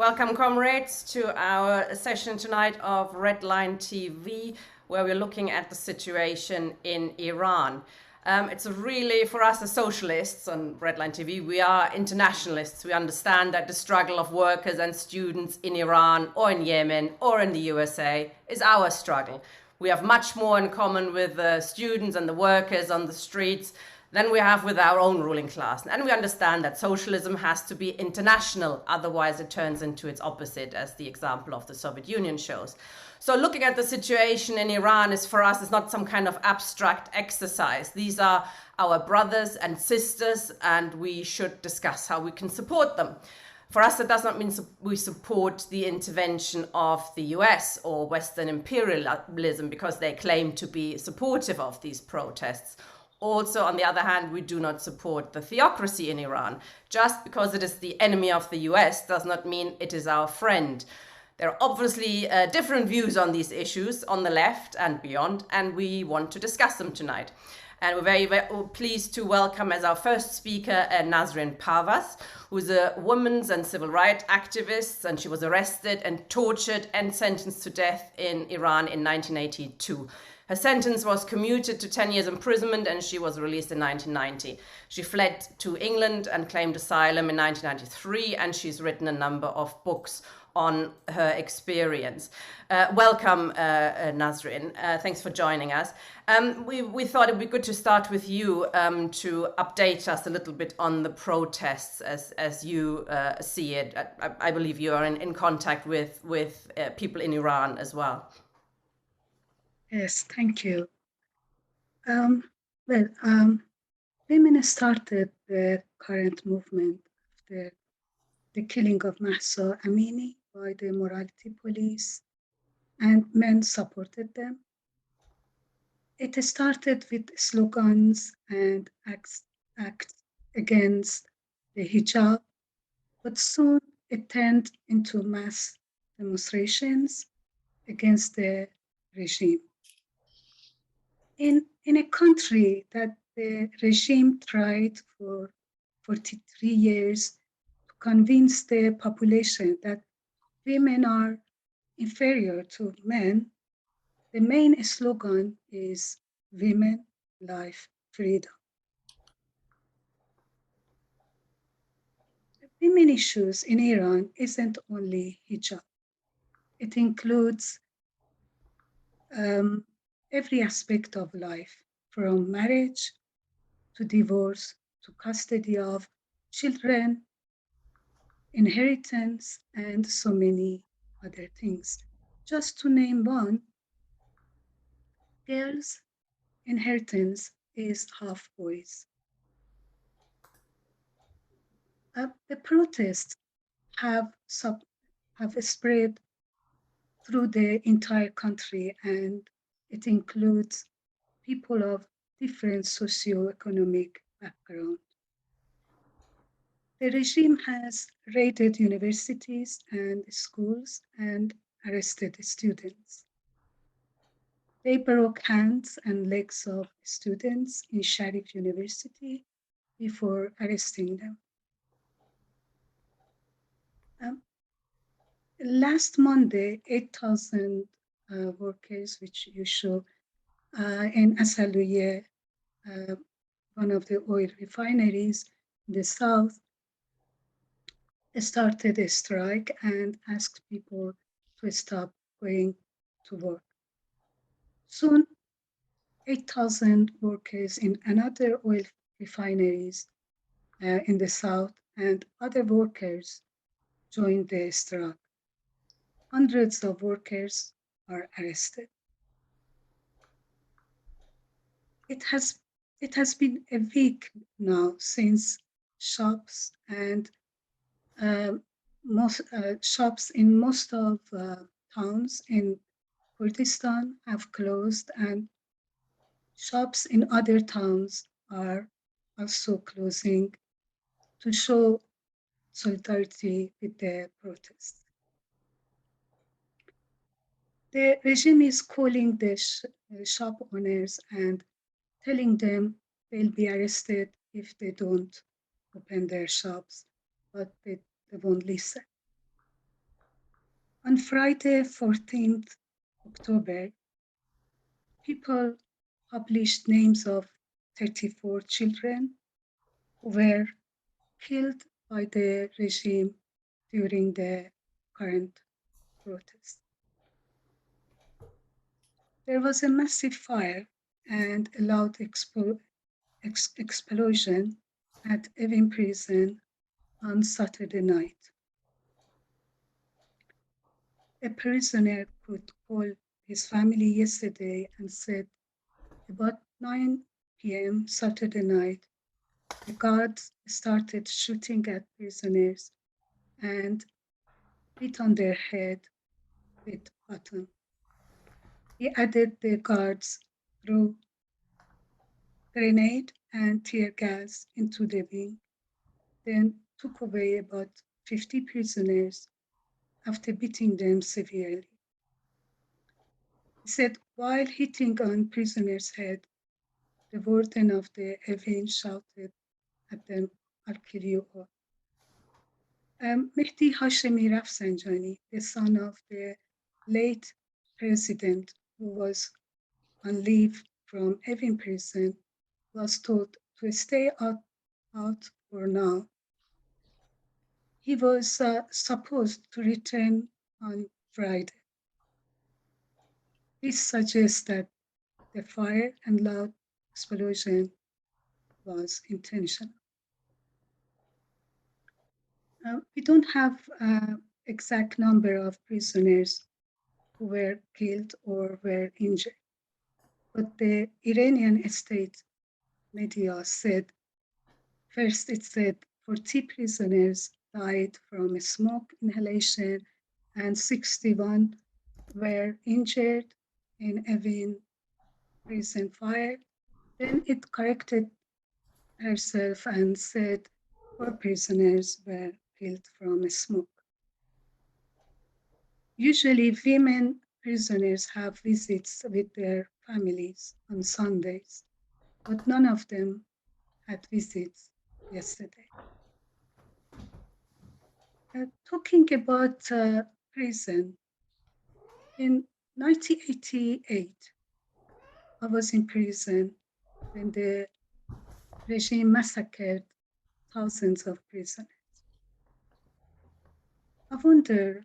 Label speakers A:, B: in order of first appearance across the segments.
A: Welcome, comrades, to our session tonight of Red Line TV, where we're looking at the situation in Iran. It's really, for us as socialists on Red Line TV, we are internationalists. We understand that the struggle of workers and students in Iran or in Yemen or in the USA is our struggle. We have much more in common with the students and the workers on the streets than we have with our own ruling class. And we understand that socialism has to be international, otherwise it turns into its opposite, as the example of the Soviet Union shows. So looking at the situation in Iran is, for us, is not some kind of abstract exercise. These are our brothers and sisters, and we should discuss how we can support them. For us, that does not mean we support the intervention of the US or Western imperialism because they claim to be supportive of these protests. Also, on the other hand, we do not support the theocracy in Iran. Just because it is the enemy of the US does not mean it is our friend. There are obviously different views on these issues on the left and beyond, and we want to discuss them tonight. And we're very, very pleased to welcome as our first speaker Nasrin Parvaz, who's a women's and civil rights activist, and she was arrested and tortured and sentenced to death in Iran in 1982. Her sentence was commuted to 10 years imprisonment, and she was released in 1990. She fled to England and claimed asylum in 1993, and she's written a number of books on her experience. Welcome, Nasrin. Thanks for joining us. We thought it would be good to start with you to update us a little bit on the protests as you see it. I believe you are in contact with people in Iran as well.
B: Yes, thank you. Women started the current movement after the killing of Mahsa Amini by the morality police, and men supported them. It started with slogans and acts against the hijab, but soon it turned into mass demonstrations against the regime. In a country that the regime tried for 43 years to convince the population that women are inferior to men, the main slogan is women, life, freedom. Women issues in Iran isn't only hijab. It includes every aspect of life, from marriage to divorce to custody of children, inheritance, and so many other things. Just to name one, girls' inheritance is half boys. The protests have spread through the entire country, and it includes people of different socioeconomic background. The regime has raided universities and schools and arrested students. They broke hands and legs of students in Sharif University before arresting them. Last Monday, 8,000 workers, which you show in Asaluye, one of the oil refineries in the south, started a strike and asked people to stop going to work. Soon, 8,000 workers in another oil refineries in the south and other workers joined the strike. Hundreds of workers are arrested. It has been a week now since shops and shops in most of towns in Kurdistan have closed, and shops in other towns are also closing to show solidarity with the protests. The regime is calling the shop owners and telling them they'll be arrested if they don't open their shops, but they won't listen. On Friday, 14th October, people published names of 34 children who were killed by the regime during the current protest. There was a massive fire and a loud explosion at Evin prison on Saturday night. A prisoner could call his family yesterday and said about 9 p.m. Saturday night, the guards started shooting at prisoners and beat on their head with batons. He added the guards threw grenade and tear gas into the wing, then took away about 50 prisoners after beating them severely. He said, while hitting on prisoners' head, the warden of the Evin shouted at them, I'll kill you all. Mehdi Hashemi Rafsanjani, the son of the late president who was on leave from Evin prison, was told to stay out for now. He was supposed to return on Friday. This suggests that the fire and loud explosion was intentional. We don't have an exact number of prisoners who were killed or were injured, but the Iranian state media said, first it said 40 prisoners died from smoke inhalation and 61 were injured in Evin prison fire. Then it corrected herself and said 4 prisoners were killed from smoke. Usually, women prisoners have visits with their families on Sundays, but none of them had visits yesterday. Talking about prison, in 1988, I was in prison when the regime massacred thousands of prisoners. I wonder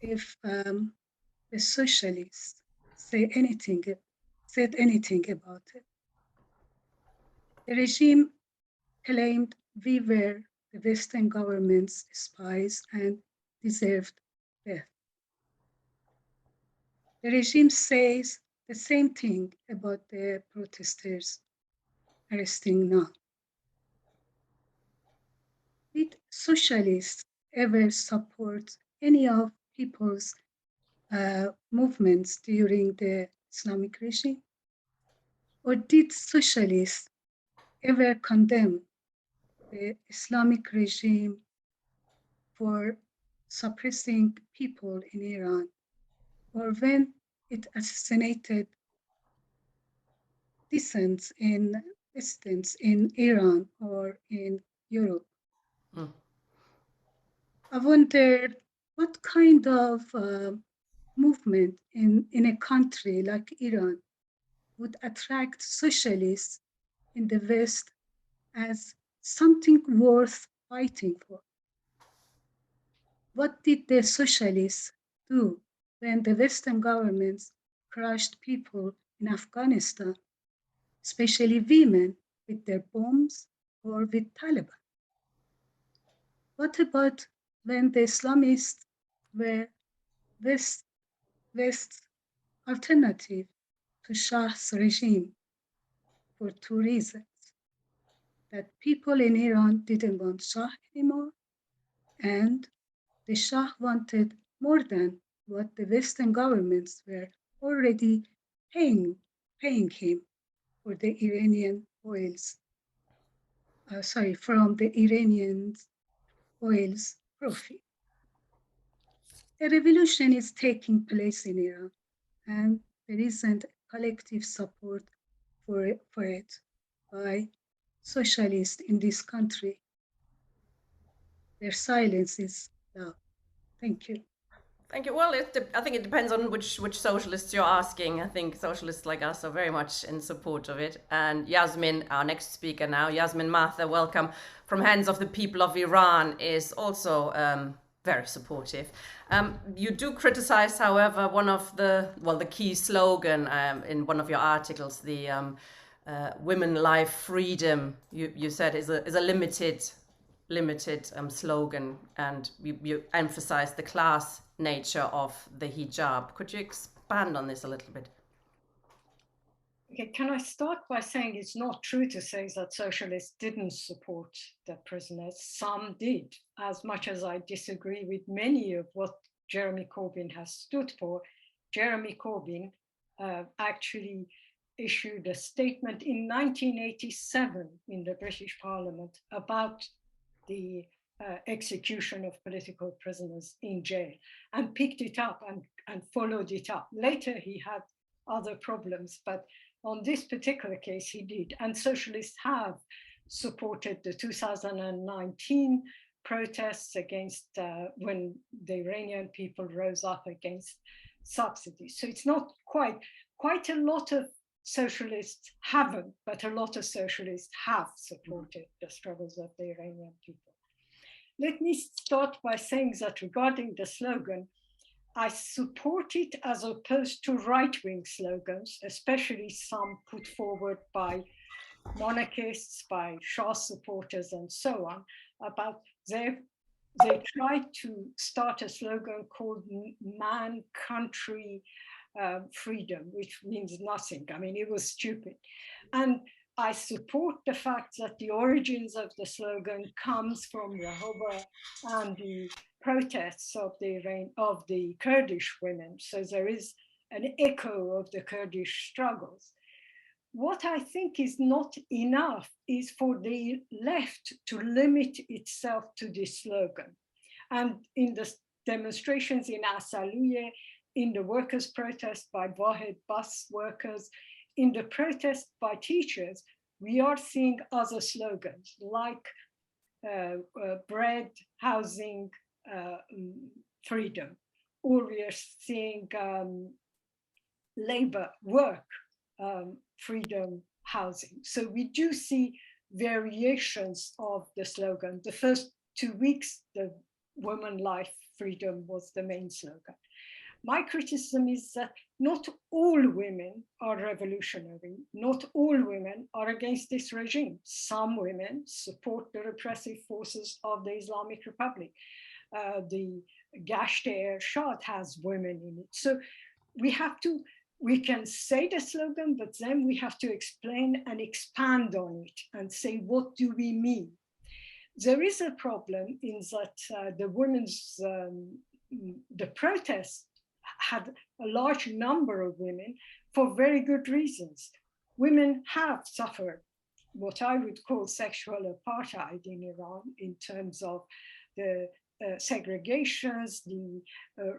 B: if the socialists said anything about it. The regime claimed we were the Western government's spies and deserved death. The regime says the same thing about the protesters arresting now. Did socialists ever support any of people's movements during the Islamic regime? Or did socialists ever condemn the Islamic regime for suppressing people in Iran, or when it assassinated dissidents in Iran or in Europe? I wonder what kind of movement in a country like Iran would attract socialists in the West as something worth fighting for. What did the socialists do when the Western governments crushed people in Afghanistan, especially women, with their bombs or with Taliban? What about when the Islamists were West's alternative to Shah's regime for 2 reasons? That people in Iran didn't want Shah anymore, and the Shah wanted more than what the Western governments were already paying him for the Iranian oils, from the Iranian oils profit. A revolution is taking place in Iran, and there isn't collective support for it by socialists in this country. Their silence is loud. Thank you.
A: Thank you. Well, I think it depends on which socialists you're asking. I think socialists like us are very much in support of it. And Yasmin, our next speaker now, Yassamine Mather, welcome, from Hands of the People of Iran, is also very supportive. You do criticize, however, one of the key slogan in one of your articles, the "Women, Life, Freedom." You said is a limited slogan, and you emphasize the class nature of the hijab. Could you expand on this a little bit?
C: Okay, can I start by saying it's not true to say that socialists didn't support the prisoners? Some did, as much as I disagree with many of what Jeremy Corbyn has stood for. Jeremy Corbyn actually issued a statement in 1987 in the British Parliament about the execution of political prisoners in jail, and picked it up and followed it up. Later, he had other problems, but on this particular case, he did. And socialists have supported the 2019 protests against when the Iranian people rose up against subsidies. So it's not quite a lot of socialists haven't, but a lot of socialists have supported the struggles of the Iranian people. Let me start by saying that regarding the slogan, I support it as opposed to right-wing slogans, especially some put forward by monarchists, by Shah supporters, and so on, about they tried to start a slogan called "Man, Country, Freedom," which means nothing. I mean, it was stupid. And I support the fact that the origins of the slogan comes from Rehoboth and the protests of the Kurdish women. So there is an echo of the Kurdish struggles. What I think is not enough is for the left to limit itself to this slogan. And in the demonstrations in Asaliye, in the workers' protest by Wahed bus workers, in the protest by teachers, we are seeing other slogans like bread, housing, freedom, or we are seeing labor, work, freedom, housing. So we do see variations of the slogan. The first 2 weeks, the woman, life, freedom was the main slogan. My criticism is that not all women are revolutionary. Not all women are against this regime. Some women support the repressive forces of the Islamic Republic. The Gasht-e-Irshad has women in it. So we can say the slogan, but then we have to explain and expand on it and say, what do we mean? There is a problem in that the protests had a large number of women for very good reasons. Women have suffered what I would call sexual apartheid in Iran in terms of the segregations, the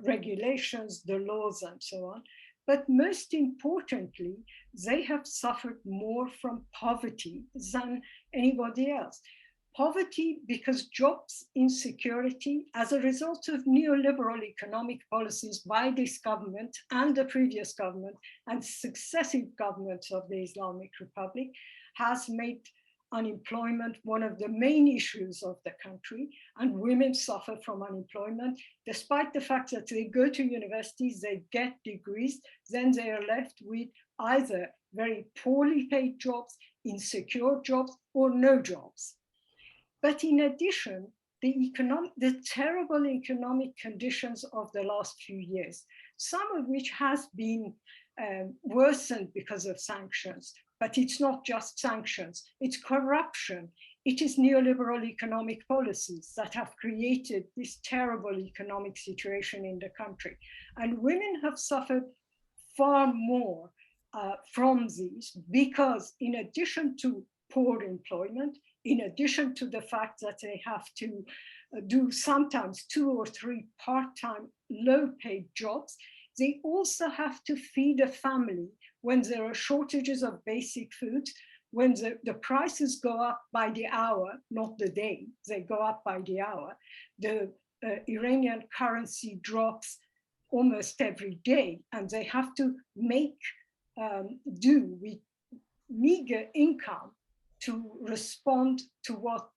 C: regulations, the laws, and so on. But most importantly, they have suffered more from poverty than anybody else. Poverty because jobs insecurity as a result of neoliberal economic policies by this government and the previous government and successive governments of the Islamic Republic has made unemployment one of the main issues of the country, and women suffer from unemployment despite the fact that they go to universities, they get degrees, then they are left with either very poorly paid jobs, insecure jobs, or no jobs. But in addition, the terrible economic conditions of the last few years, some of which has been worsened because of sanctions, but it's not just sanctions, it's corruption. It is neoliberal economic policies that have created this terrible economic situation in the country. And women have suffered far more from these because in addition to poor employment, in addition to the fact that they have to do sometimes 2 or 3 part-time, low-paid jobs, they also have to feed a family when there are shortages of basic food, when the prices go up by the hour, not the day, they go up by the hour. The Iranian currency drops almost every day, and they have to make do with meager income to respond to what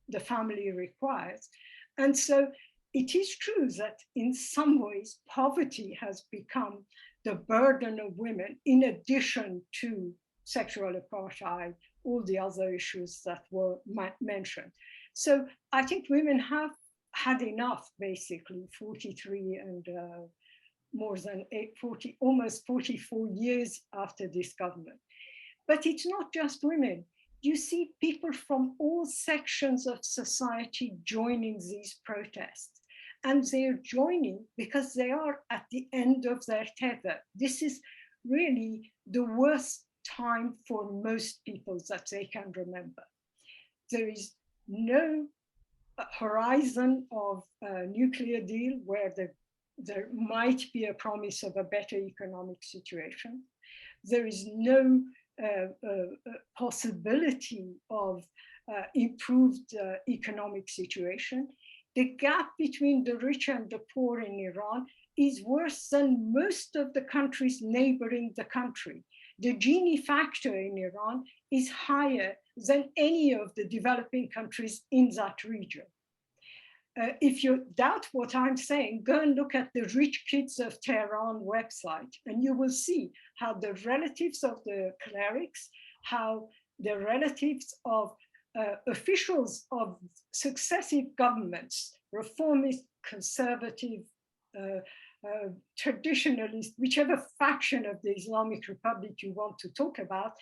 C: the family requires. And so it is true that in some ways poverty has become the burden of women, in addition to sexual apartheid, all the other issues that were mentioned. So I think women have had enough, basically, 43 and more than 40, almost 44 years after this government. But it's not just women. You see people from all sections of society joining these protests. And they're joining because they are at the end of their tether. This is really the worst time for most people that they can remember. There is no horizon of a nuclear deal where there might be a promise of a better economic situation. There is no possibility of improved economic situation. The gap between the rich and the poor in Iran is worse than most of the countries neighboring the country. The Gini factor in Iran is higher than any of the developing countries in that region. If you doubt what I'm saying, go and look at the Rich Kids of Tehran website, and you will see how the relatives of the clerics, how the relatives of officials of successive governments, reformist, conservative, traditionalist, whichever faction of the Islamic Republic you want to talk about,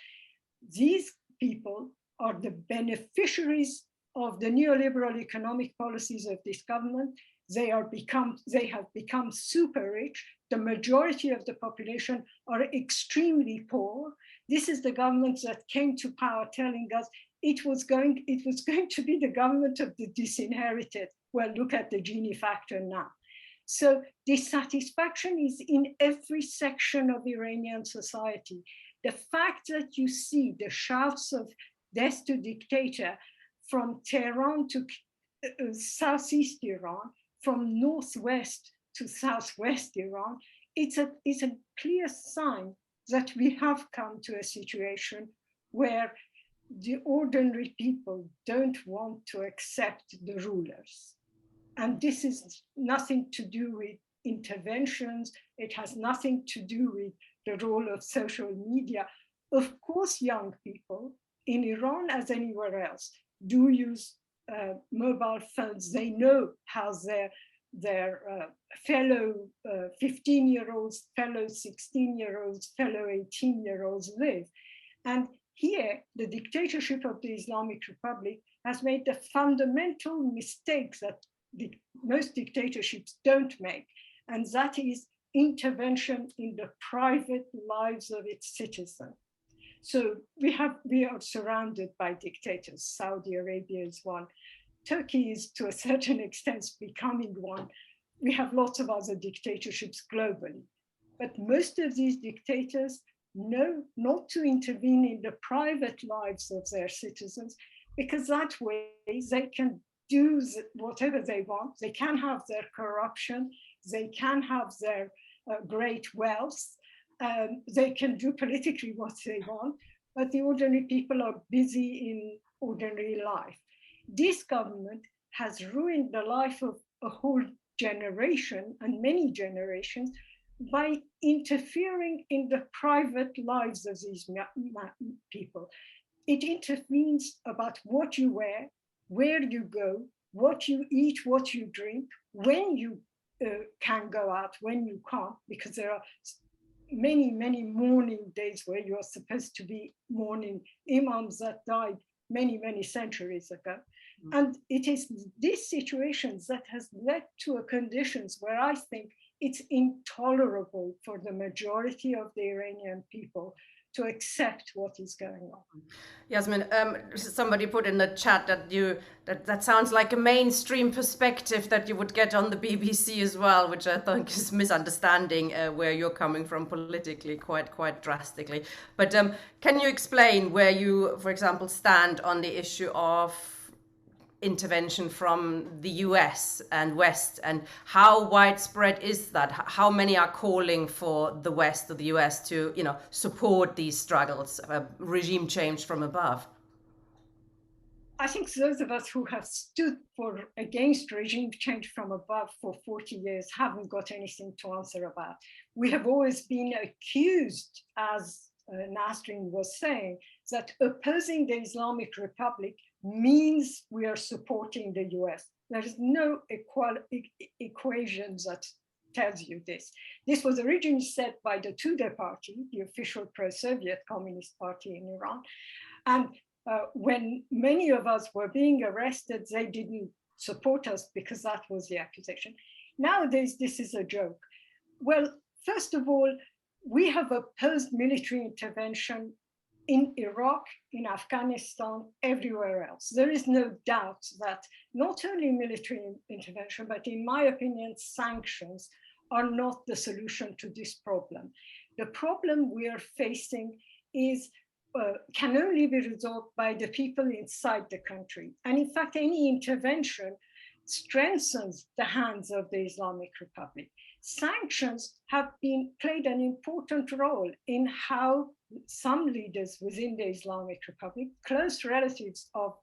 C: these people are the beneficiaries of the neoliberal economic policies of this government. They have become super rich. The majority of the population are extremely poor. This is the government that came to power telling us it was going to be the government of the disinherited. Well, look at the Gini factor now. So dissatisfaction is in every section of Iranian society. The fact that you see the shouts of death to dictator from Tehran to southeast Iran, from northwest to southwest Iran, it's a clear sign that we have come to a situation where the ordinary people don't want to accept the rulers. And this is nothing to do with interventions. It has nothing to do with the role of social media. Of course, young people in Iran, as anywhere else, do use mobile phones. They know how their fellow 15-year-olds, fellow 16-year-olds, fellow 18-year-olds live. And here, the dictatorship of the Islamic Republic has made the fundamental mistakes that most dictatorships don't make, and that is intervention in the private lives of its citizens. So we are surrounded by dictators. Saudi Arabia is one. Turkey is, to a certain extent, becoming one. We have lots of other dictatorships globally. But most of these dictators know not to intervene in the private lives of their citizens, because that way they can do whatever they want. They can have their corruption. They can have their great wealth. They can do politically what they want, but the ordinary people are busy in ordinary life. This government has ruined the life of a whole generation and many generations by interfering in the private lives of these people. It intervenes about what you wear, where you go, what you eat, what you drink, when you can go out, when you can't, because there are many, many mourning days where you are supposed to be mourning imams that died many, many centuries ago. And it is these situations that has led to a conditions where I think it's intolerable for the majority of the Iranian people to accept what is going on.
A: Yasmin, somebody put in the chat that that sounds like a mainstream perspective that you would get on the BBC as well, which I think is misunderstanding where you're coming from politically quite drastically. But can you explain where you, for example, stand on the issue of intervention from the US and West, and how widespread is that? How many are calling for the West or the US to, you know, support these struggles, regime change from above?
C: I think those of us who have stood against regime change from above for 40 years haven't got anything to answer about. We have always been accused, as Nasrin was saying, that opposing the Islamic Republic means we are supporting the US. There is no equation that tells you this. This was originally said by the Tudeh party, the official pro-Soviet Communist party in Iran. And when many of us were being arrested, they didn't support us because that was the accusation. Nowadays, this is a joke. Well, first of all, we have opposed military intervention in Iraq, in Afghanistan, everywhere else. There is no doubt that not only military intervention, but in my opinion, sanctions are not the solution to this problem. The problem we are facing is can only be resolved by the people inside the country. And in fact, any intervention strengthens the hands of the Islamic Republic. Sanctions have played an important role in how some leaders within the Islamic Republic, close relatives of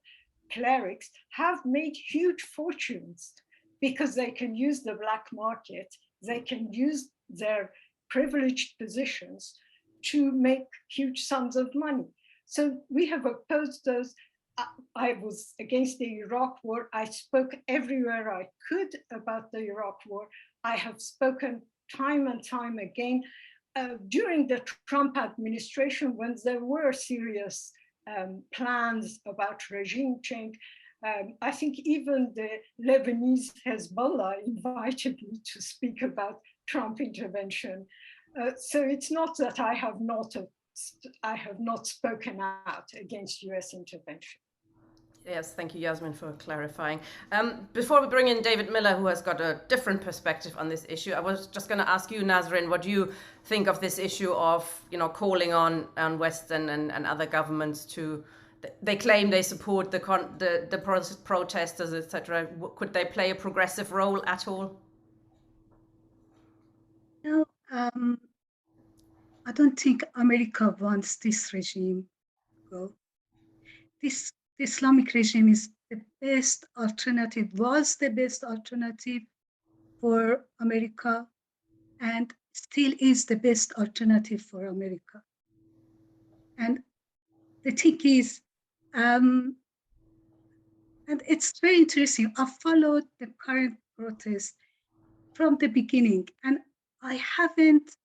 C: clerics, have made huge fortunes because they can use the black market, they can use their privileged positions to make huge sums of money. So we have opposed those. I was against the Iraq war. I spoke everywhere I could about the Iraq war. I have spoken time and time again during the Trump administration when there were serious plans about regime change. I think even the Lebanese Hezbollah invited me to speak about Trump intervention. So it's not that I have not spoken out against US intervention.
A: Yes, thank you, Yasmin, for clarifying. Before we bring in David Miller, who has got a different perspective on this issue, I was just going to ask you, Nasrin, what you think of this issue of, you know, calling on Western and other governments to. They claim they support the protesters, etc. Could they play a progressive role at all?
B: No, I don't think America wants this regime to go. This Islamic regime is the best alternative, was the best alternative for America, and still is the best alternative for America. And the thing is, and it's very interesting. I followed the current protest from the beginning, and I haven't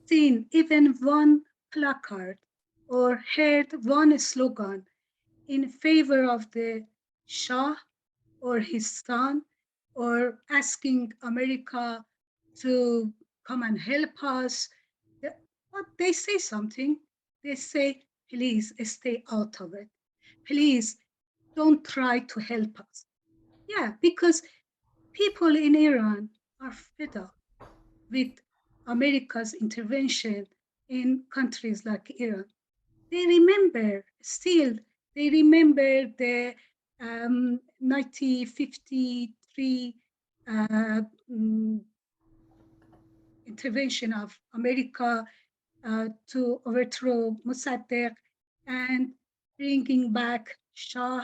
B: seen even one placard or heard one slogan in favor of the Shah or his son, or asking America to come and help us. But they say something. They say, please stay out of it. Please don't try to help us. Yeah, because people in Iran are fed up with America's intervention in countries like Iran. They remember the 1953 intervention of America to overthrow Mossadegh and bringing back Shah.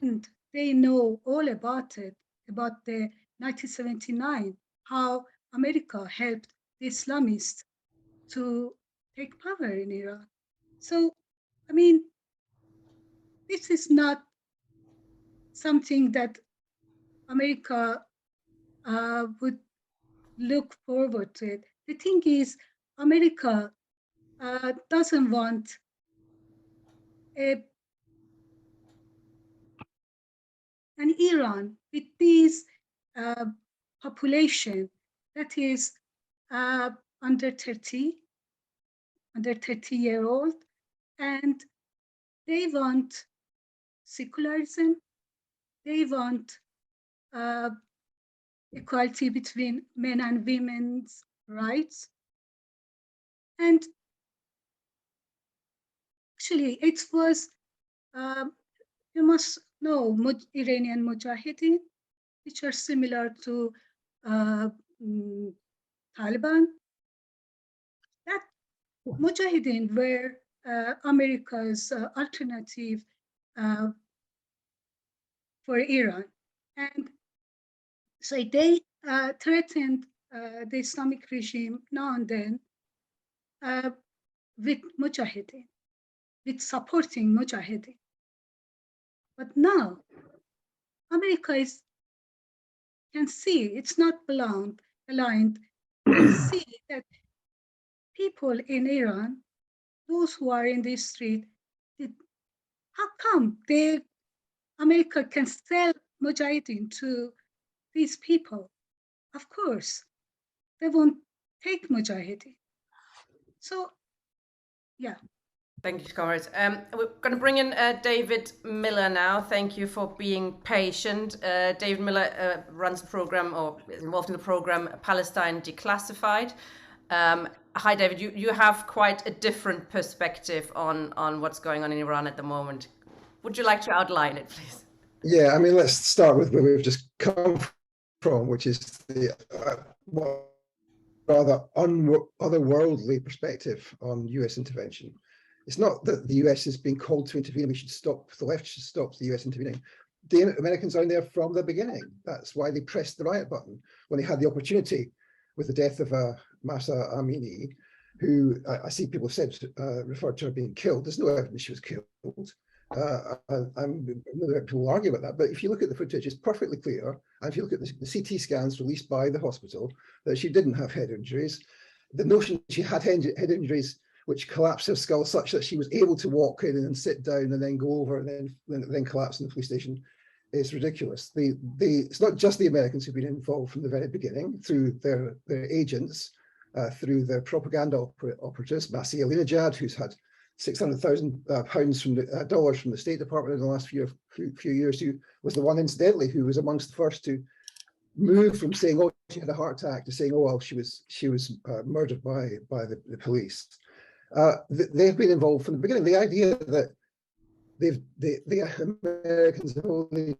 B: And they know all about it, about the 1979, how America helped the Islamists to take power in Iraq. So, I mean, this is not something that America would look forward to it. The thing is, America doesn't want an Iran with this population that is under 30-year-old, and they want secularism, they want equality between men and women's rights. And actually, it was, you must no, Iranian Mujahideen, which are similar to Taliban. That Mujahideen were America's alternative for Iran. And so they threatened the Islamic regime now and then with Mujahideen, with supporting Mujahideen. But now, America can see, it's not blind, can see that people in Iran, those who are in the street, how come America can sell Mujahideen to these people? Of course, they won't take Mujahideen. So, yeah.
A: Thank you, comrades. We're going to bring in David Miller now. Thank you for being patient. David Miller runs the program, or is involved in the program, Palestine Declassified. Hi, David. You have quite a different perspective on what's going on in Iran at the moment. Would you like to outline it, please?
D: Yeah, I mean, let's start with where we've just come from, which is the rather otherworldly perspective on US intervention. It's not that the US is being called to intervene, we should stop, the left should stop the US intervening. The Americans are in there from the beginning. That's why they pressed the riot button when they had the opportunity with the death of Mahsa Amini, who I see people said, referred to her being killed. There's no evidence she was killed. People argue about that, but if you look at the footage, it's perfectly clear. And if you look at the CT scans released by the hospital, that she didn't have head injuries. The notion she had head injuries which collapsed her skull such that she was able to walk in and sit down and then go over and then collapse in the police station is ridiculous. It's not just the Americans who've been involved from the very beginning through their agents, through their propaganda operatives, Masih Alinejad, who's had £600,000 from dollars from the State Department in the last few years, who was the one, incidentally, who was amongst the first to move from saying, oh, she had a heart attack, to saying, oh, well, she was murdered by the police. They've been involved from the beginning. The idea that the Americans have only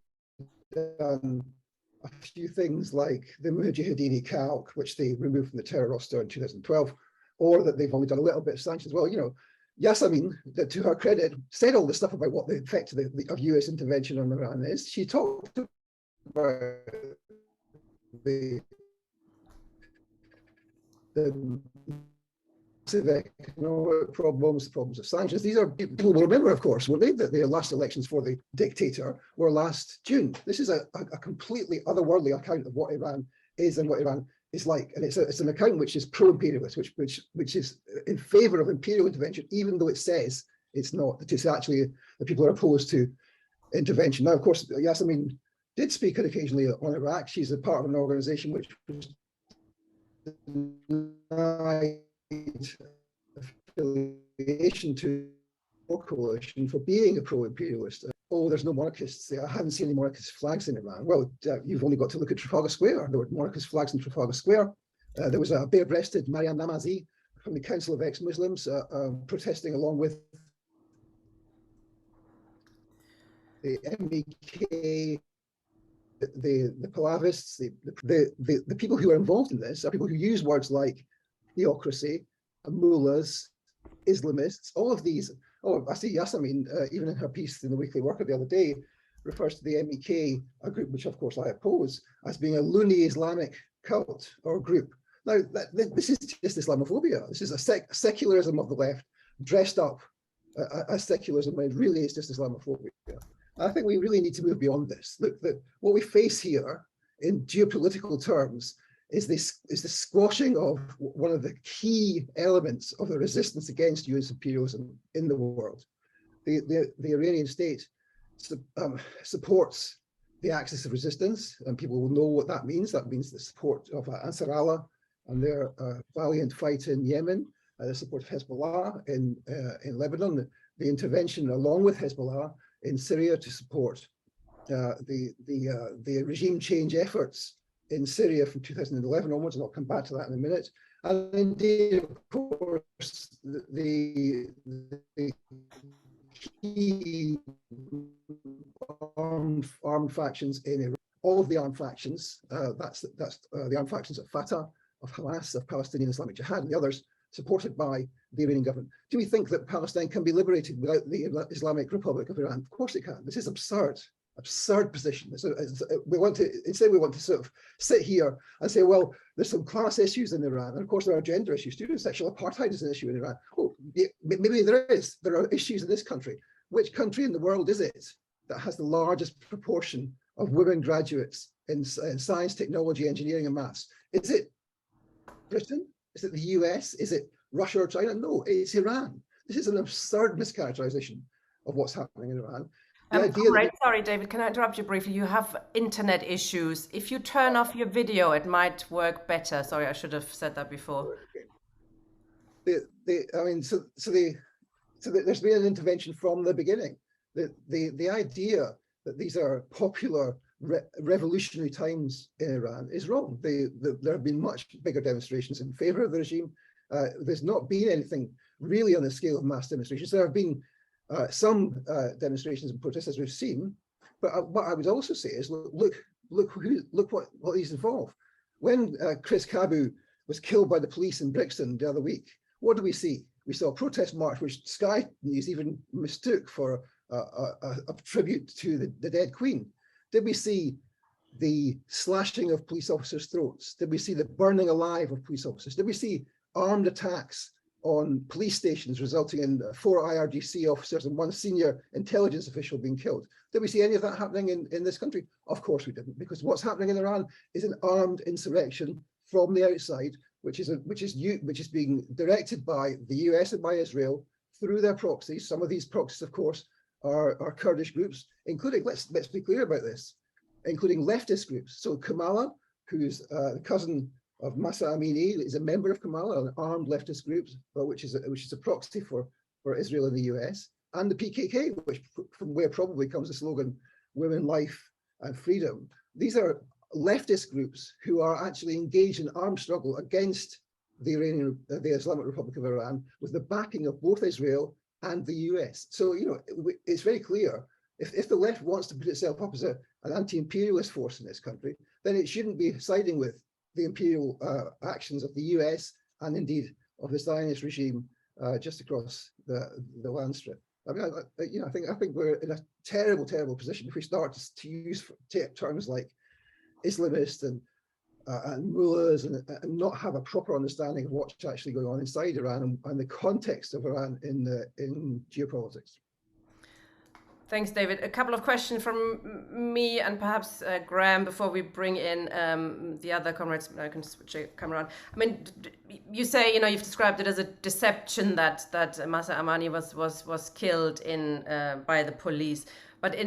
D: done a few things like the Mujahideen calc, which they removed from the terror roster in 2012, or that they've only done a little bit of sanctions. Well, you know, Yassamine, to her credit, said all the stuff about what the effect of US intervention on Iran is. She talked about the economic problems, the problems of sanctions. These are people will remember, of course, won't they, that the last elections for the dictator were last June. This is a completely otherworldly account of what Iran is and what Iran is like, and it's an account which is pro-imperialist, which is in favor of imperial intervention, even though it says it's not. That it's actually the people are opposed to intervention. Now, of course, Yassamine did speak occasionally on Iraq. She's a part of an organization which was denied affiliation to the coalition for being a pro-imperialist. Oh, there's no monarchists. I haven't seen any monarchist flags in Iran. Well, you've only got to look at Trafalgar Square. There were monarchist flags in Trafalgar Square. There was a bare-breasted Maryam Namazi from the Council of Ex-Muslims protesting along with the MEK, the Pahlavists, the people who are involved in this are people who use words like theocracy, mullahs, Islamists, all of these. Oh, I see Yassamine, even in her piece in the Weekly Worker the other day, refers to the MEK, a group which, of course, I oppose, as being a loony Islamic cult or group. Now, this is just Islamophobia. This is a secularism of the left dressed up as secularism when it really is just Islamophobia. I think we really need to move beyond this. Look, what we face here in geopolitical terms is the squashing of one of the key elements of the resistance against US imperialism in the world. The Iranian state supports the axis of resistance, and people will know what that means. That means the support of Ansar Allah and their valiant fight in Yemen, the support of Hezbollah in Lebanon, the intervention along with Hezbollah in Syria to support the regime change efforts in Syria from 2011 onwards, and I'll come back to that in a minute. And indeed, of course, the key armed factions in Iran. All of the armed factions, that's the armed factions of Fatah, of Hamas, of Palestinian Islamic Jihad, and the others, supported by the Iranian government. Do we think that Palestine can be liberated without the Islamic Republic of Iran? Of course it can. This is absurd position. We want to sort of sit here and say, well, there's some class issues in Iran, and of course there are gender issues too. Sexual apartheid is an issue in Iran. Oh, maybe there is. There are issues in this country. Which country in the world is it that has the largest proportion of women graduates in science, technology, engineering, and maths? Is it Britain? Is it the US? Is it Russia or China? No, it's Iran. This is an absurd mischaracterization of what's happening in Iran.
A: Sorry, David, can I interrupt you briefly? You have internet issues. If you turn off your video, it might work better. Sorry, I should have said that before.
D: There's been an intervention from the beginning. The idea that these are popular revolutionary times in Iran is wrong. There have been much bigger demonstrations in favor of the regime. There's not been anything really on the scale of mass demonstrations. There have been some demonstrations and protests, as we've seen, but what I would also say is look what these involve. When Chris Kabu was killed by the police in Brixton the other week, what do we see? We saw a protest march, which Sky News even mistook for a tribute to the dead Queen. Did we see the slashing of police officers' throats? Did we see the burning alive of police officers? Did we see armed attacks on police stations resulting in 4 IRGC officers and 1 senior intelligence official being killed? Did we see any of that happening in this country? Of course we didn't, because what's happening in Iran is an armed insurrection from the outside, which is being directed by the US and by Israel through their proxies. Some of these proxies, of course, are Kurdish groups, including, let's be clear about this, including leftist groups. So Kamala, who's the cousin of Masa Amini, is a member of Kamala, an armed leftist group, which is a proxy for Israel and the US, and the PKK, which from where probably comes the slogan "Women, Life, and Freedom." These are leftist groups who are actually engaged in armed struggle against the Islamic Republic of Iran, with the backing of both Israel and the US. So it's very clear. If the left wants to put itself up as an anti-imperialist force in this country, then it shouldn't be siding with the imperial actions of the US and indeed of the Zionist regime just across the land strip. I mean, I think we're in a terrible position if we start to use terms like Islamist and mullahs and not have a proper understanding of what's actually going on inside Iran and the context of Iran in geopolitics.
A: Thanks, David. A couple of questions from me and perhaps Graham before we bring in the other comrades. I can switch the camera on. I mean, you say you've described it as a deception that Masa Amani was killed by the police, but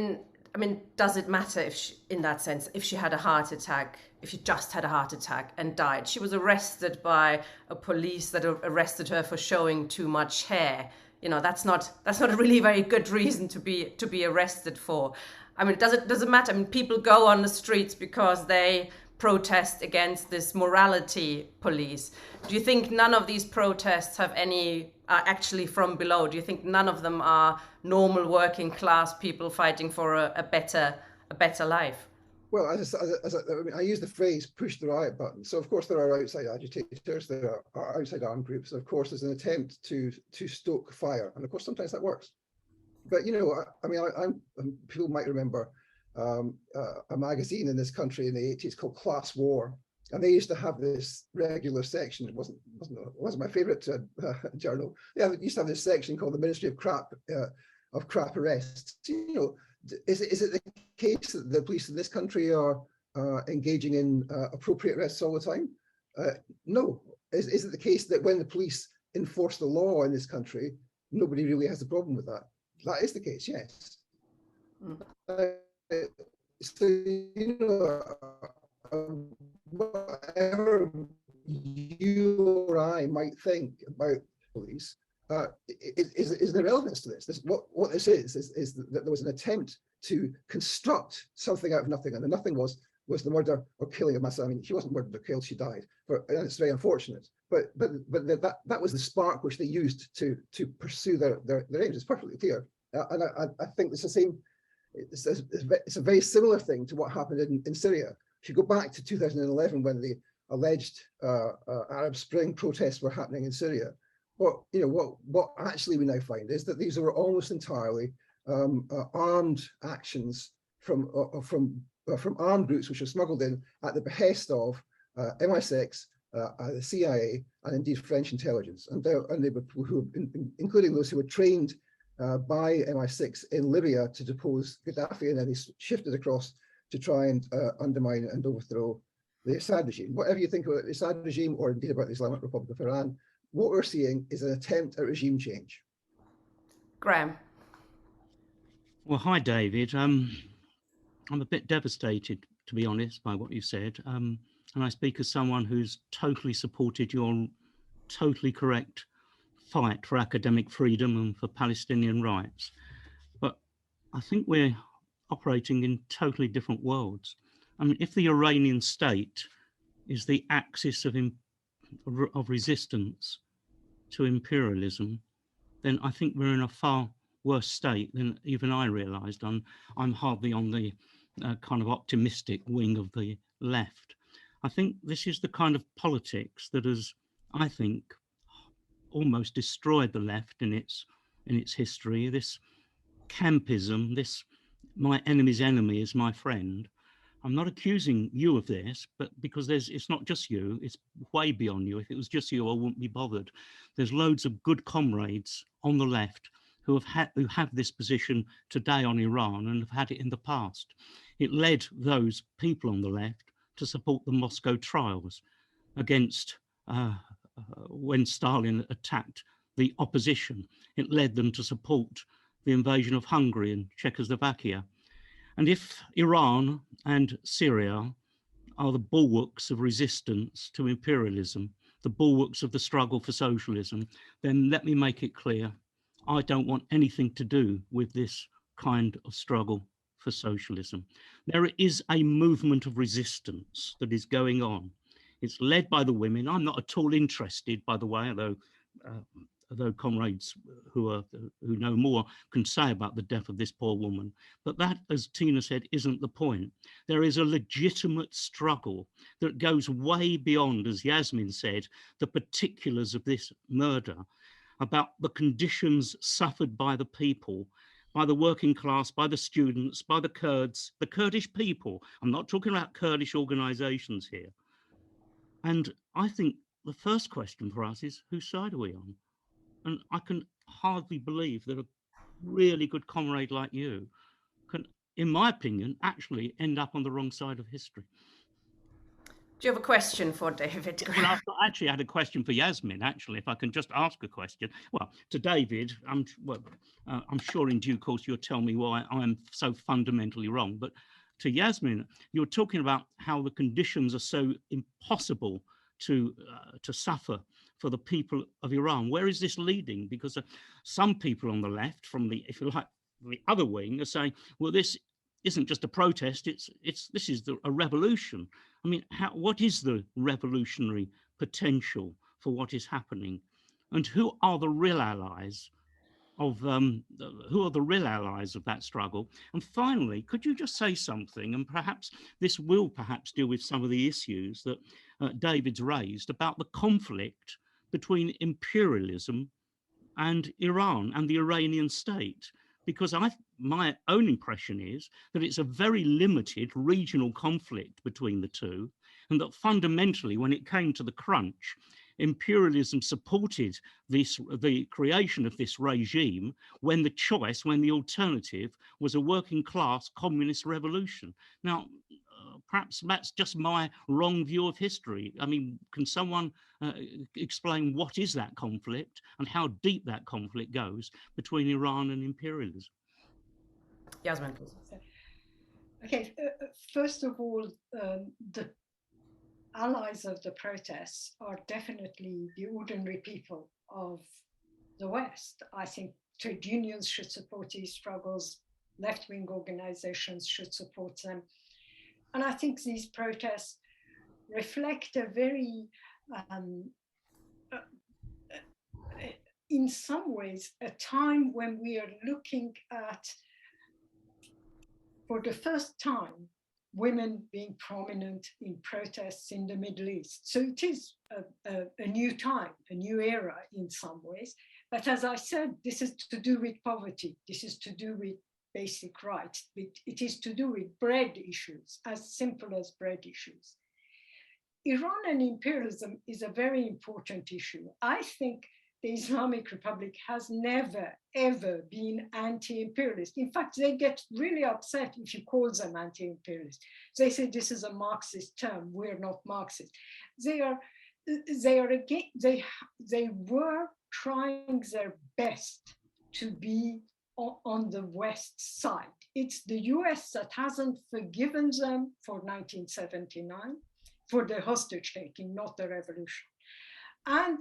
A: does it matter if she, in that sense, if she had a heart attack, if she just had a heart attack and died? She was arrested by a police that arrested her for showing too much hair. That's not a really very good reason to be arrested for. I mean, does it matter? I mean, people go on the streets because they protest against this morality police. Do you think none of these protests are actually from below? Do you think none of them are normal working class people fighting for a better life?
D: Well, I use the phrase "push the riot button." So of course there are outside agitators, there are outside armed groups. Of course, there's an attempt to stoke fire, and of course sometimes that works. But people might remember a magazine in this country in the 80s called Class War, and they used to have this regular section. It wasn't my favorite journal. Yeah, they used to have this section called the Ministry of Crap Arrests. Is it the case that the police in this country are engaging in appropriate arrests all the time? No. Is it the case that when the police enforce the law in this country, nobody really has a problem with that? That is the case, yes. Whatever you or I might think about police, is an irrelevance to this. What this is that there was an attempt to construct something out of nothing, and the nothing was the murder or killing of Masa. I mean, she wasn't murdered or killed; she died, and it's very unfortunate. But that was the spark which they used to pursue their aims. It's perfectly clear, and I think it's the same it's a very similar thing to what happened in Syria. If you go back to 2011, when the alleged Arab Spring protests were happening in Syria, what actually we now find is that these are almost entirely armed actions from armed groups which are smuggled in at the behest of MI6, the CIA, and indeed French intelligence, and they were including those who were trained by MI6 in Libya to depose Gaddafi, and then they shifted across to try and undermine and overthrow the Assad regime. Whatever you think about the Assad regime, or indeed about the Islamic Republic of Iran, what we're seeing is an attempt at regime change.
A: Graham.
E: Well, hi, David. I'm a bit devastated, to be honest, by what you said. And I speak as someone who's totally supported your totally correct fight for academic freedom and for Palestinian rights. But I think we're operating in totally different worlds. I mean, if the Iranian state is the axis of resistance to imperialism, then I think we're in a far worse state than even I realised. I'm hardly on the kind of optimistic wing of the left. I think this is the kind of politics that has, I think, almost destroyed the left in its history. This campism, this my enemy's enemy is my friend. I'm not accusing you of this, but because it's not just you, it's way beyond you. If it was just you, I wouldn't be bothered. There's loads of good comrades on the left who have this position today on Iran and have had it in the past. It led those people on the left to support the Moscow trials against when Stalin attacked the opposition. It led them to support the invasion of Hungary and Czechoslovakia. And if Iran and Syria are the bulwarks of resistance to imperialism, the bulwarks of the struggle for socialism, then let me make it clear, I don't want anything to do with this kind of struggle for socialism. There is a movement of resistance that is going on. It's led by the women. I'm not at all interested, by the way, although comrades who know more can say about the death of this poor woman. But that, as Tina said, isn't the point. There is a legitimate struggle that goes way beyond, as Yasmin said, the particulars of this murder, about the conditions suffered by the people, by the working class, by the students, by the Kurds, the Kurdish people. I'm not talking about Kurdish organizations here. And I think the first question for us is, whose side are we on? And I can hardly believe that a really good comrade like you can, in my opinion, actually end up on the wrong side of history.
A: Do you have a question for David?
E: Well, I actually had a question for Yasmin, actually, if I can just ask a question. Well, to David, I'm sure in due course you'll tell me why I'm so fundamentally wrong. But to Yasmin, you're talking about how the conditions are so impossible to suffer for the people of Iran. Where is this leading? Because some people on the left, from the, if you like, the other wing, are saying, well, this isn't just a protest, this is a revolution. I mean, what is the revolutionary potential for what is happening? And who are the real allies of that struggle? And finally, could you just say something, and perhaps this will deal with some of the issues that David's raised about the conflict between imperialism and Iran and the Iranian state? Because my own impression is that it's a very limited regional conflict between the two, and that fundamentally, when it came to the crunch, imperialism supported the creation of this regime when the alternative was a working class communist revolution. Now, perhaps that's just my wrong view of history. I mean, can someone explain what is that conflict and how deep that conflict goes between Iran and imperialism?
A: Yasmin, please.
C: Okay, first of all, the allies of the protests are definitely the ordinary people of the West. I think trade unions should support these struggles, left-wing organizations should support them. And I think these protests reflect a very, in some ways, a time when we are looking at for the first time, women being prominent in protests in the Middle East. So it is a new time, a new era in some ways. But as I said, this is to do with poverty. This is to do with basic rights. It is to do with bread issues, as simple as bread issues. Iran and imperialism is a very important issue. I think the Islamic Republic has never, ever been anti-imperialist. In fact, they get really upset if you call them anti-imperialist. They say this is a Marxist term. We're not Marxist. They were trying their best to be on the West side. It's the US that hasn't forgiven them for 1979, for the hostage taking, not the revolution. And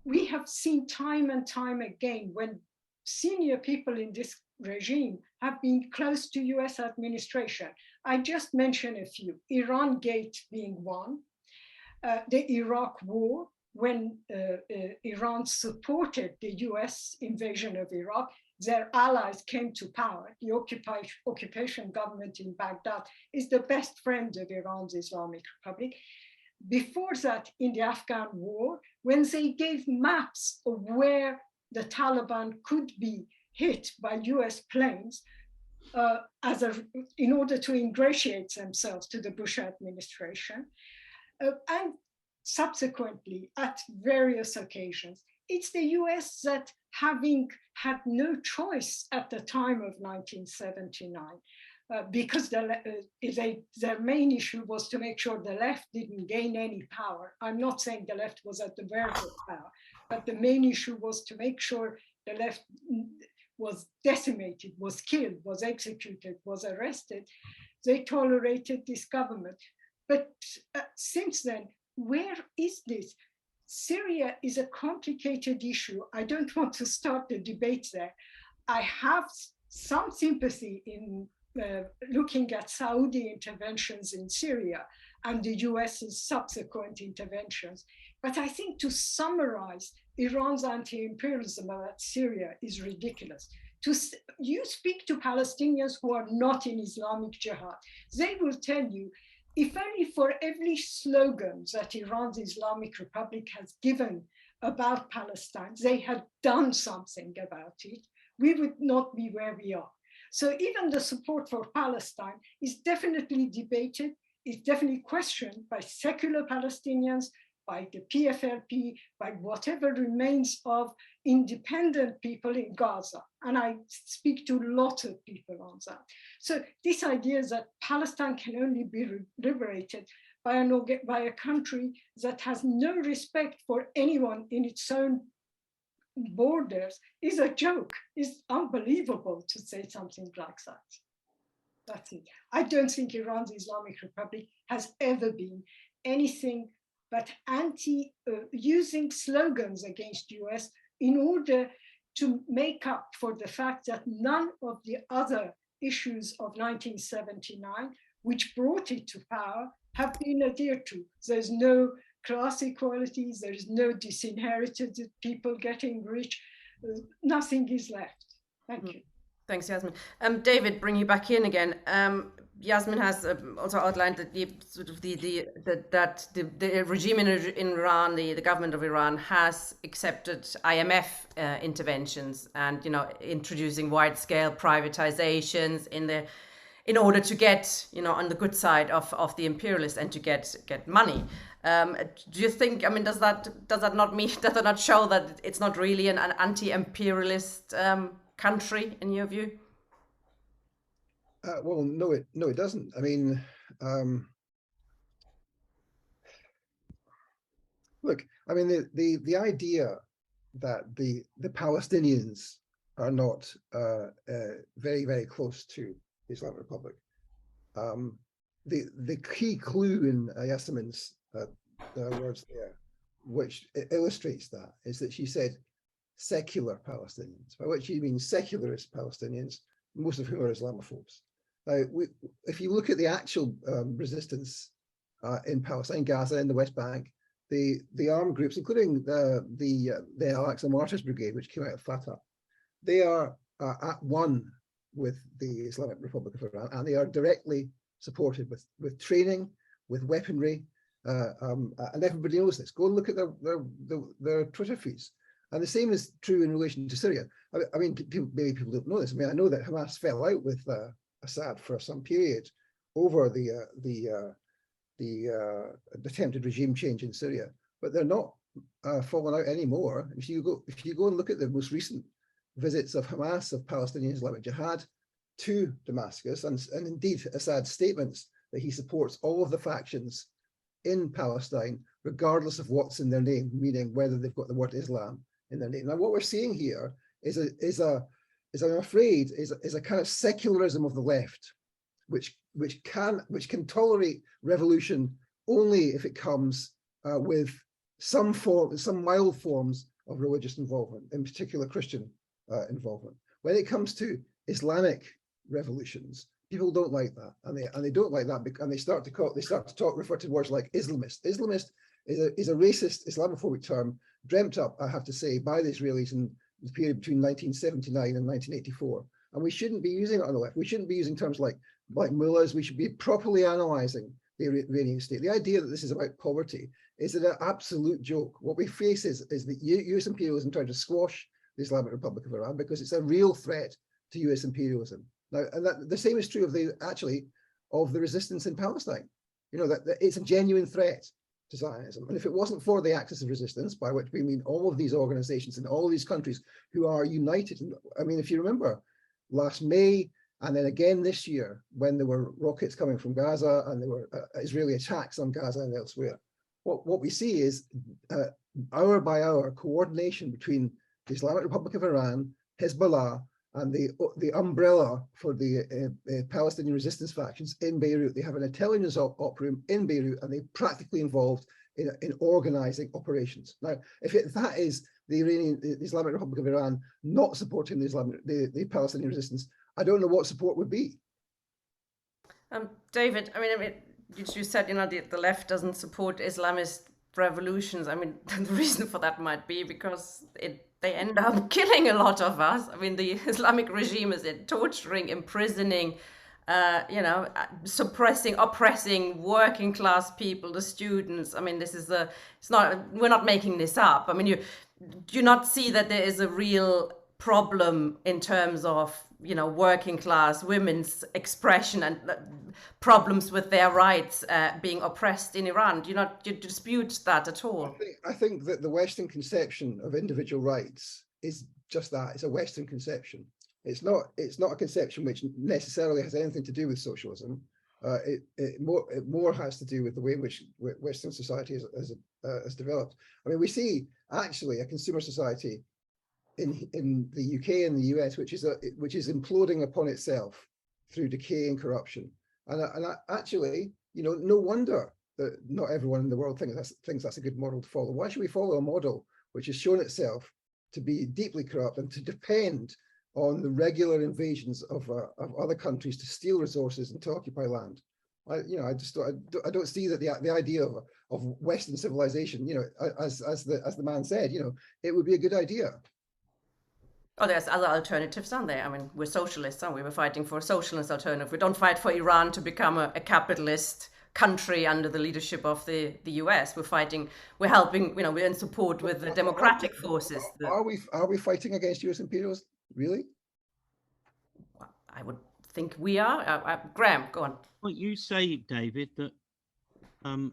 C: we have seen time and time again when senior people in this regime have been close to US administration. I just mentioned a few, Iran Gate being one, the Iraq War, when Iran supported the US invasion of Iraq, their allies came to power. The occupation government in Baghdad is the best friend of Iran's Islamic Republic. Before that, in the Afghan war, when they gave maps of where the Taliban could be hit by US planes in order to ingratiate themselves to the Bush administration, and subsequently at various occasions, it's the US that, having had no choice at the time of 1979, because their main issue was to make sure the left didn't gain any power. I'm not saying the left was at the verge of power, but the main issue was to make sure the left was decimated, was killed, was executed, was arrested. They tolerated this government. But since then, where is this? Syria is a complicated issue. I don't want to start the debate there. I have some sympathy in looking at Saudi interventions in Syria and the US's subsequent interventions. But I think to summarize Iran's anti-imperialism about Syria is ridiculous. You speak to Palestinians who are not in Islamic Jihad, they will tell you, if only for every slogan that Iran's Islamic Republic has given about Palestine, they had done something about it, we would not be where we are. So even the support for Palestine is definitely debated, is definitely questioned by secular Palestinians, by the PFLP, by whatever remains of independent people in Gaza. And I speak to lots of people on that. So this idea that Palestine can only be liberated by a country that has no respect for anyone in its own borders is a joke. It's unbelievable to say something like that. That's it. I don't think Iran's Islamic Republic has ever been anything but using slogans against US in order to make up for the fact that none of the other issues of 1979, which brought it to power, have been adhered to. There's no class equality, there's no disinherited people getting rich, nothing is left. Thank you.
A: Thanks, Yasmin. David, bring you back in again. Yasmin has also outlined that the regime in Iran, the government of Iran, has accepted IMF interventions and introducing wide-scale privatizations in order to get on the good side of the imperialists and to get money. Do you think? I mean, does that not show that it's not really an anti-imperialist country in your view?
D: Well, no, it doesn't. I mean, look, I mean, the idea that the Palestinians are not very, very close to the Islamic Republic. The key clue in Yassamine's words there, which illustrates that, is that she said secular Palestinians, by which she means secularist Palestinians, most of whom are Islamophobes. Now, if you look at the actual resistance in Palestine, Gaza, and the West Bank, the armed groups, including the Al-Aqsa Martyrs Brigade, which came out of Fatah, they are at one with the Islamic Republic of Iran, and they are directly supported with training, with weaponry, and everybody knows this. Go and look at their Twitter feeds. And the same is true in relation to Syria. I mean, maybe people don't know this. I mean, I know that Hamas fell out with Assad for some period over the attempted regime change in Syria, but they're not falling out anymore. If you go and look at the most recent visits of Hamas, of Palestinian Islamic Jihad to Damascus, and indeed Assad's statements that he supports all of the factions in Palestine, regardless of what's in their name, meaning whether they've got the word Islam in their name. Now, what we're seeing here is I'm afraid, a kind of secularism of the left, which can tolerate revolution only if it comes with some mild forms of religious involvement, in particular Christian involvement. When it comes to Islamic revolutions, people don't like that, and they don't like that, and they start to refer to words like Islamist. Islamist is a racist Islamophobic term dreamt up, I have to say, by the Israelis in the period between 1979 and 1984. And we shouldn't be using it on the left. We shouldn't be using terms like mullahs. We should be properly analysing the Iranian state. The idea that this is about poverty is an absolute joke. What we face is the US imperialism trying to squash the Islamic Republic of Iran because it's a real threat to US imperialism. Now, and the same is true of the resistance in Palestine. You know, that it's a genuine threat to Zionism. And if it wasn't for the axis of resistance, by which we mean all of these organizations in all of these countries who are united. I mean, if you remember last May, and then again this year, when there were rockets coming from Gaza and there were Israeli attacks on Gaza and elsewhere, what we see is hour by hour coordination between the Islamic Republic of Iran, Hezbollah, and the umbrella for the Palestinian resistance factions in Beirut. They have an intelligence op room in Beirut, and they're practically involved in organizing operations. Now, if that is the Islamic Republic of Iran not supporting the Palestinian resistance, I don't know what support would be.
A: David, I mean, you said, you know, the left doesn't support Islamist revolutions. I mean, the reason for that might be because they end up killing a lot of us. I mean, the Islamic regime is torturing, imprisoning, suppressing, oppressing working class people, the students. I mean, we're not making this up. I mean, do you not see that there is a real problem in terms of, you know, working class women's expression and problems with their rights being oppressed in Iran? Do you dispute that at all?
D: I think that the Western conception of individual rights is just that. It's a Western conception. It's not a conception which necessarily has anything to do with socialism. It more has to do with the way in which Western society has developed. I mean, we see actually a consumer society in the UK and the US, which is imploding upon itself through decay and corruption. And actually, you know, no wonder that not everyone in the world thinks that's a good model to follow. Why should we follow a model which has shown itself to be deeply corrupt and to depend on the regular invasions of other countries to steal resources and to occupy land? I don't see that the idea of Western civilization, you know, as the man said, you know, it would be a good idea.
A: Oh, there's other alternatives, aren't there? I mean, we're socialists, aren't we? We're fighting for a socialist alternative. We don't fight for Iran to become a capitalist country under the leadership of the US. We're helping, you know, we're in support with the democratic forces.
D: Are we fighting against US imperialism? Really?
A: I would think we are. Graham, go on.
E: Well, you say, David, that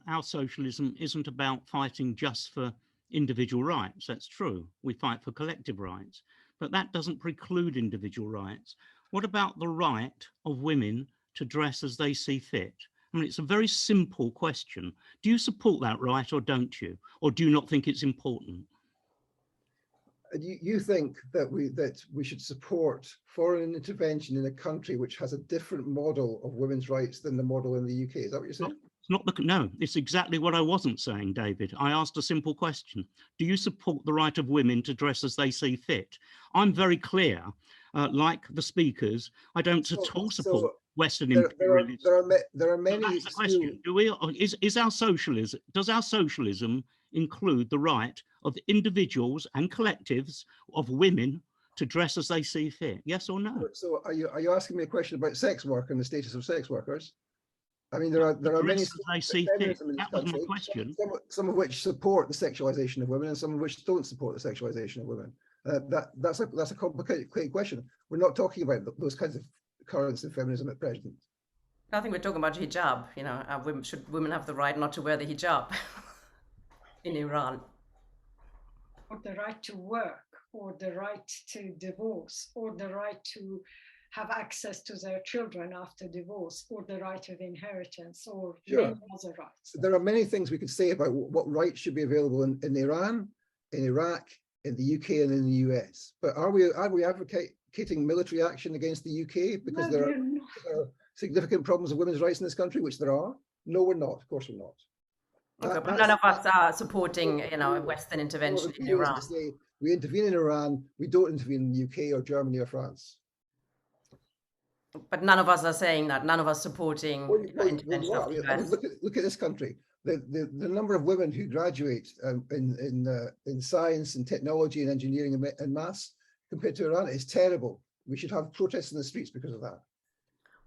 E: our socialism isn't about fighting just for individual rights. That's true. We fight for collective rights. But that doesn't preclude individual rights. What about the right of women to dress as they see fit? I mean, it's a very simple question. Do you support that right or don't you? Or do you not think it's important?
D: You think that we should support foreign intervention in a country which has a different model of women's rights than the model in the UK? Is that what you're saying?
E: No, it's exactly what I wasn't saying, David. I asked a simple question. Do you support the right of women to dress as they see fit? I'm very clear, like the speakers, I don't at all support Western imperialism.
D: There are many.
E: That's the question. Does our socialism include the right of individuals and collectives of women to dress as they see fit? Yes or no?
D: So are you asking me a question about sex work and the status of sex workers? I mean, there are many
E: Dress as they see fit.
D: feminism in this
E: That was my
D: country,
E: question.
D: some of which support the sexualization of women and some of which don't support the sexualization of women. That's a complicated question. We're not talking about those kinds of currents in feminism at present.
A: I think we're talking about hijab. You know, should women have the right not to wear the hijab in Iran?
C: Or the right to work, or the right to divorce, or the right to have access to their children after divorce, or the right of inheritance, or many other rights.
D: There are many things we could say about what rights should be available in Iran, in Iraq, in the UK, and in the US. But are we advocating military action against the UK because there are significant problems of women's rights in this country, which there are? No, we're not. Of course, we're not.
A: Okay, but none of us are supporting, you know, Western intervention in Iran.
D: To say we intervene in Iran, we don't intervene in the UK or Germany or France.
A: But none of us are saying that. None of us supporting intervention of the US.
D: Look at this country. The number of women who graduate in science and technology and engineering and maths compared to Iran is terrible. We should have protests in the streets because of that.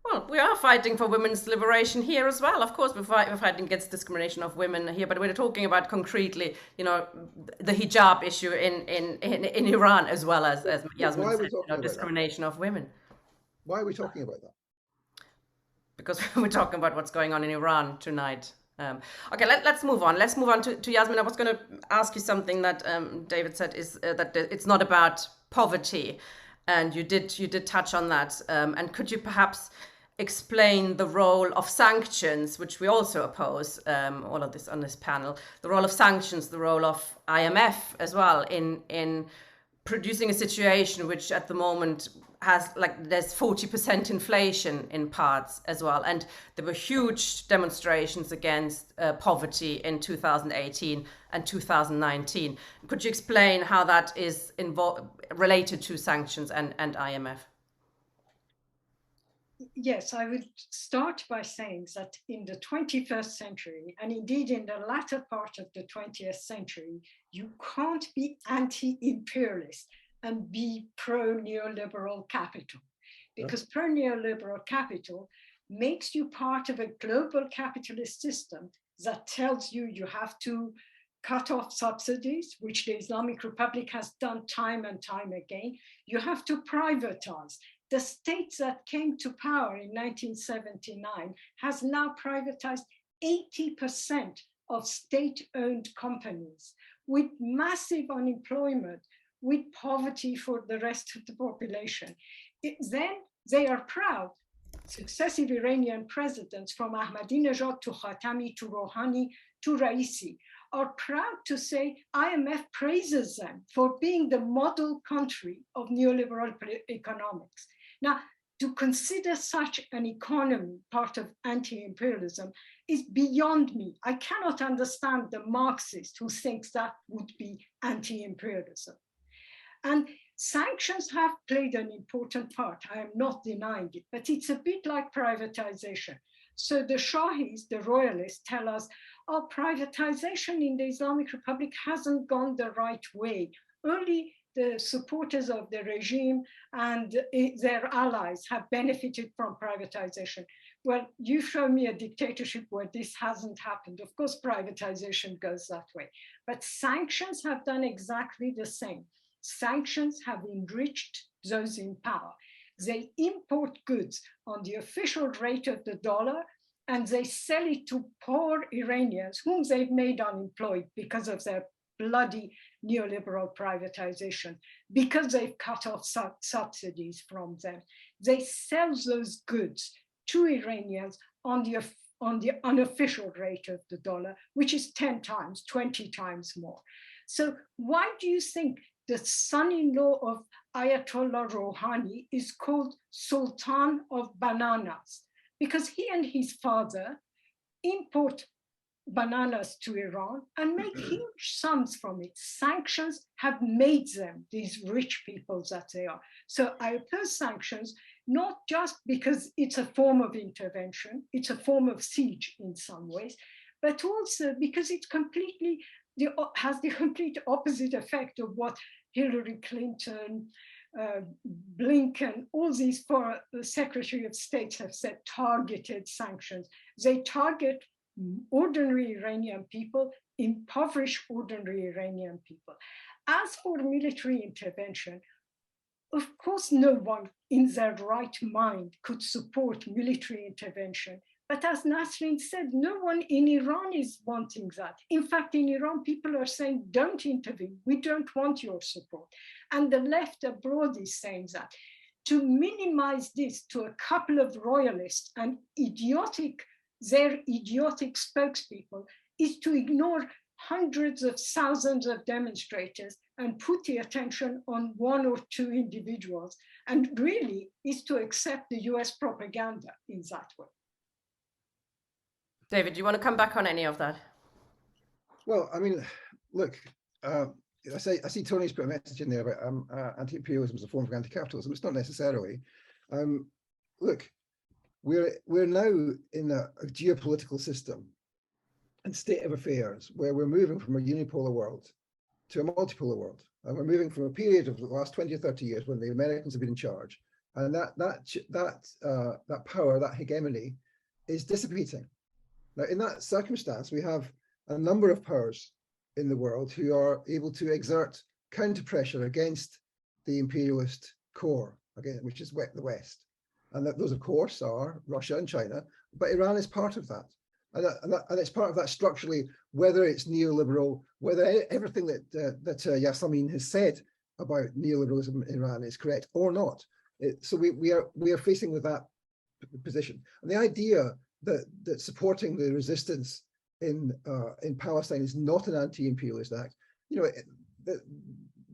A: Well, we are fighting for women's liberation here as well. Of course, we're fighting against discrimination of women here, but we're talking about concretely, you know, the hijab issue in Iran as well as Yasmin said, you know, discrimination of women.
D: Why are we talking about that?
A: Because we're talking about what's going on in Iran tonight. Okay, let's move on. Let's move on to Yasmin. I was going to ask you something that David said is that it's not about poverty. And you did touch on that. And could you perhaps explain the role of sanctions, which we also oppose, all of this on this panel, the role of sanctions, the role of IMF as well in producing a situation which at the moment has, like, there's 40% inflation in parts as well. And there were huge demonstrations against poverty in 2018 and 2019. Could you explain how that is related to sanctions and IMF?
C: Yes, I would start by saying that in the 21st century, and indeed in the latter part of the 20th century, you can't be anti-imperialist and be pro-neoliberal capital, because pro-neoliberal capital makes you part of a global capitalist system that tells you you have to cut off subsidies, which the Islamic Republic has done time and time again. You have to privatize. The state that came to power in 1979 has now privatized 80% of state-owned companies, with massive unemployment, with poverty for the rest of the population. Then they are proud. Successive Iranian presidents, from Ahmadinejad to Khatami to Rouhani to Raisi, are proud to say IMF praises them for being the model country of neoliberal economics. Now, to consider such an economy part of anti-imperialism is beyond me. I cannot understand the Marxist who thinks that would be anti-imperialism. And sanctions have played an important part. I am not denying it, but it's a bit like privatization. So the Shahis, the royalists, tell us, oh, privatization in the Islamic Republic hasn't gone the right way. Only the supporters of the regime and their allies have benefited from privatization. Well, you show me a dictatorship where this hasn't happened. Of course, privatization goes that way. But sanctions have done exactly the same. Sanctions have enriched those in power. They import goods on the official rate of the dollar, and they sell it to poor Iranians, whom they've made unemployed because of their bloody neoliberal privatization, because they've cut off subsidies from them. They sell those goods to Iranians on the unofficial rate of the dollar, which is 10 times, 20 times more. So why do you think the son-in-law of Ayatollah Rouhani is called Sultan of Bananas? Because he and his father import bananas to Iran and make huge sums from it. Sanctions have made them these rich people that they are. So I oppose sanctions, not just because it's a form of intervention, it's a form of siege in some ways, but also because it completely has the complete opposite effect of what Hillary Clinton, Blinken, all these foreign Secretary of State have said targeted sanctions. They target ordinary Iranian people, impoverish ordinary Iranian people. As for military intervention, of course, no one in their right mind could support military intervention. But as Nasrin said, no one in Iran is wanting that. In fact, in Iran, people are saying, don't intervene. We don't want your support. And the left abroad is saying that. To minimize this to a couple of royalists and their idiotic spokespeople is to ignore hundreds of thousands of demonstrators and put the attention on one or two individuals, and really is to accept the US propaganda in that way.
A: David, do you want to come back on any of that?
D: Well, I mean, look, I see Tony's put a message in there about anti-imperialism as a form of anti-capitalism. It's not necessarily. Look, we're now in a geopolitical system and state of affairs where we're moving from a unipolar world to a multipolar world. And we're moving from a period of the last 20 or 30 years when the Americans have been in charge. And that power, that hegemony is dissipating. Now, in that circumstance, we have a number of powers in the world who are able to exert counter pressure against the imperialist core, again, which is the West. And those, of course, are Russia and China, but Iran is part of that. And it's part of that structurally, whether it's neoliberal, whether everything that Yassamine has said about neoliberalism in Iran is correct or not. So we are facing with that position. And the idea that supporting the resistance in Palestine is not an anti-imperialist act,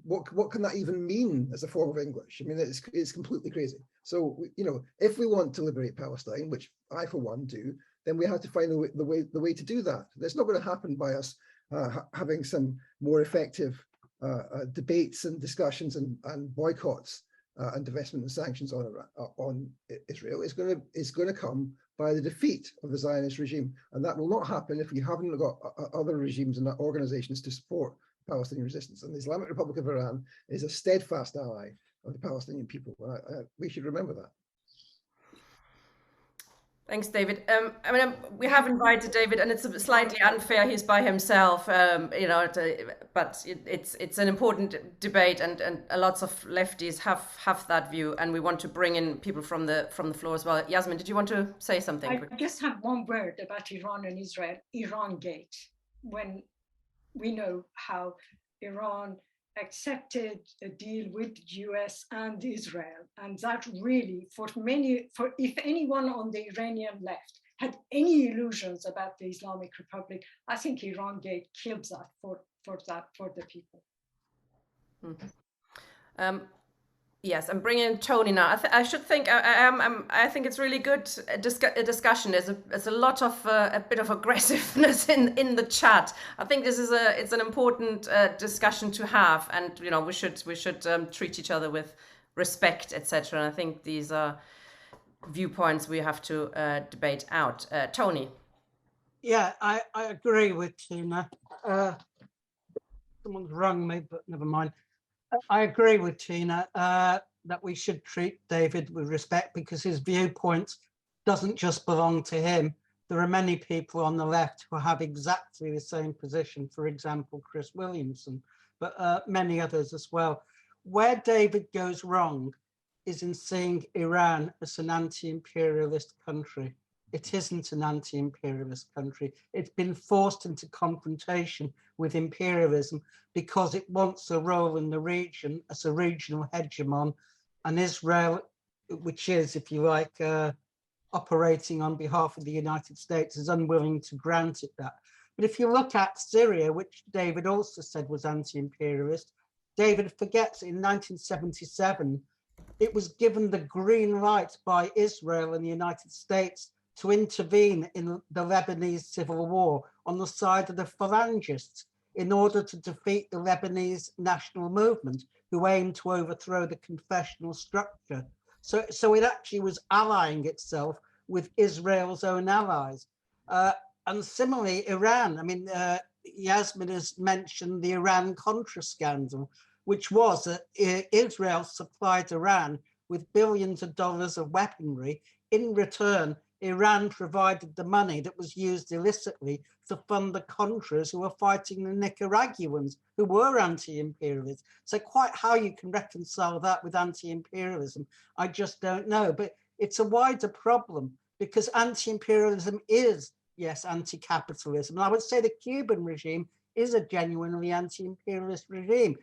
D: what can that even mean as a form of English? I mean, it's completely crazy. So, if we want to liberate Palestine, which I for one do, then we have to find the way to do that. That's not going to happen by us having some more effective debates and discussions and boycotts and divestment and sanctions on Israel. It's going to come by the defeat of the Zionist regime, and that will not happen if we haven't got other regimes and organizations to support Palestinian resistance. And the Islamic Republic of Iran is a steadfast ally of the Palestinian people. We should remember that.
A: Thanks, David. We have invited David, and it's slightly unfair. He's by himself, but it's an important debate, and lots of lefties have that view, and we want to bring in people from the floor as well. Yasmin, did you want to say something?
C: I just have one word about Iran and Israel, Iran Gate, when we know how Iran accepted a deal with the US and Israel. And that really, if anyone on the Iranian left had any illusions about the Islamic Republic, I think Iran Gate killed that for the people.
A: Yes, I'm bringing in Tony now. I think it's really good discussion. There's a lot of a bit of aggressiveness in the chat. I think it's an important discussion to have, and we should treat each other with respect, etc. And I think these are viewpoints we have to debate out. Tony.
F: Yeah, I agree with Tina. Someone's rung me, but never mind. I agree with Tina that we should treat David with respect because his viewpoint doesn't just belong to him. There are many people on the left who have exactly the same position, for example, Chris Williamson, but many others as well. Where David goes wrong is in seeing Iran as an anti-imperialist country. It isn't an anti-imperialist country. It's been forced into confrontation with imperialism because it wants a role in the region as a regional hegemon, and Israel, which is, if you like, operating on behalf of the United States, is unwilling to grant it that. But if you look at Syria, which David also said was anti-imperialist, David forgets in 1977, it was given the green light by Israel and the United States to intervene in the Lebanese civil war on the side of the phalangists in order to defeat the Lebanese national movement, who aimed to overthrow the confessional structure. So it actually was allying itself with Israel's own allies. And similarly, Iran, Yasmin has mentioned the Iran-Contra scandal. which was that Israel supplied Iran with billions of dollars of weaponry. In return, Iran provided the money that was used illicitly to fund the Contras who were fighting the Nicaraguans, who were anti-imperialists. So quite how you can reconcile that with anti-imperialism, I just don't know. But it's a wider problem, because anti-imperialism is, yes, anti-capitalism. And I would say the Cuban regime is a genuinely anti-imperialist regime.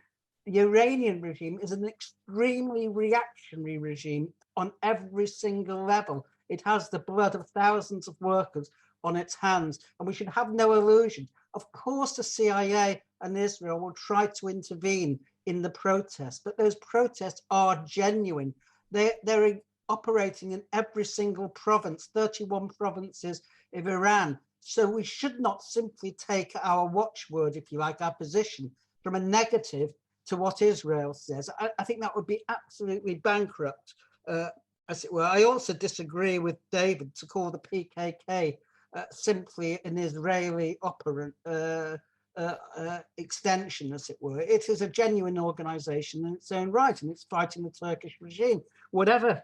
F: The Iranian regime is an extremely reactionary regime on every single level. It has the blood of thousands of workers on its hands, and we should have no illusion. Of course, the CIA and Israel will try to intervene in the protests, but those protests are genuine. They're operating in every single province, 31 provinces of Iran. So we should not simply take our watchword, if you like, our position from a negative to what Israel says. I think that would be absolutely bankrupt, as it were. I also disagree with David to call the PKK simply an Israeli operant extension, as it were. It is a genuine organization in its own right, and it's fighting the Turkish regime, whatever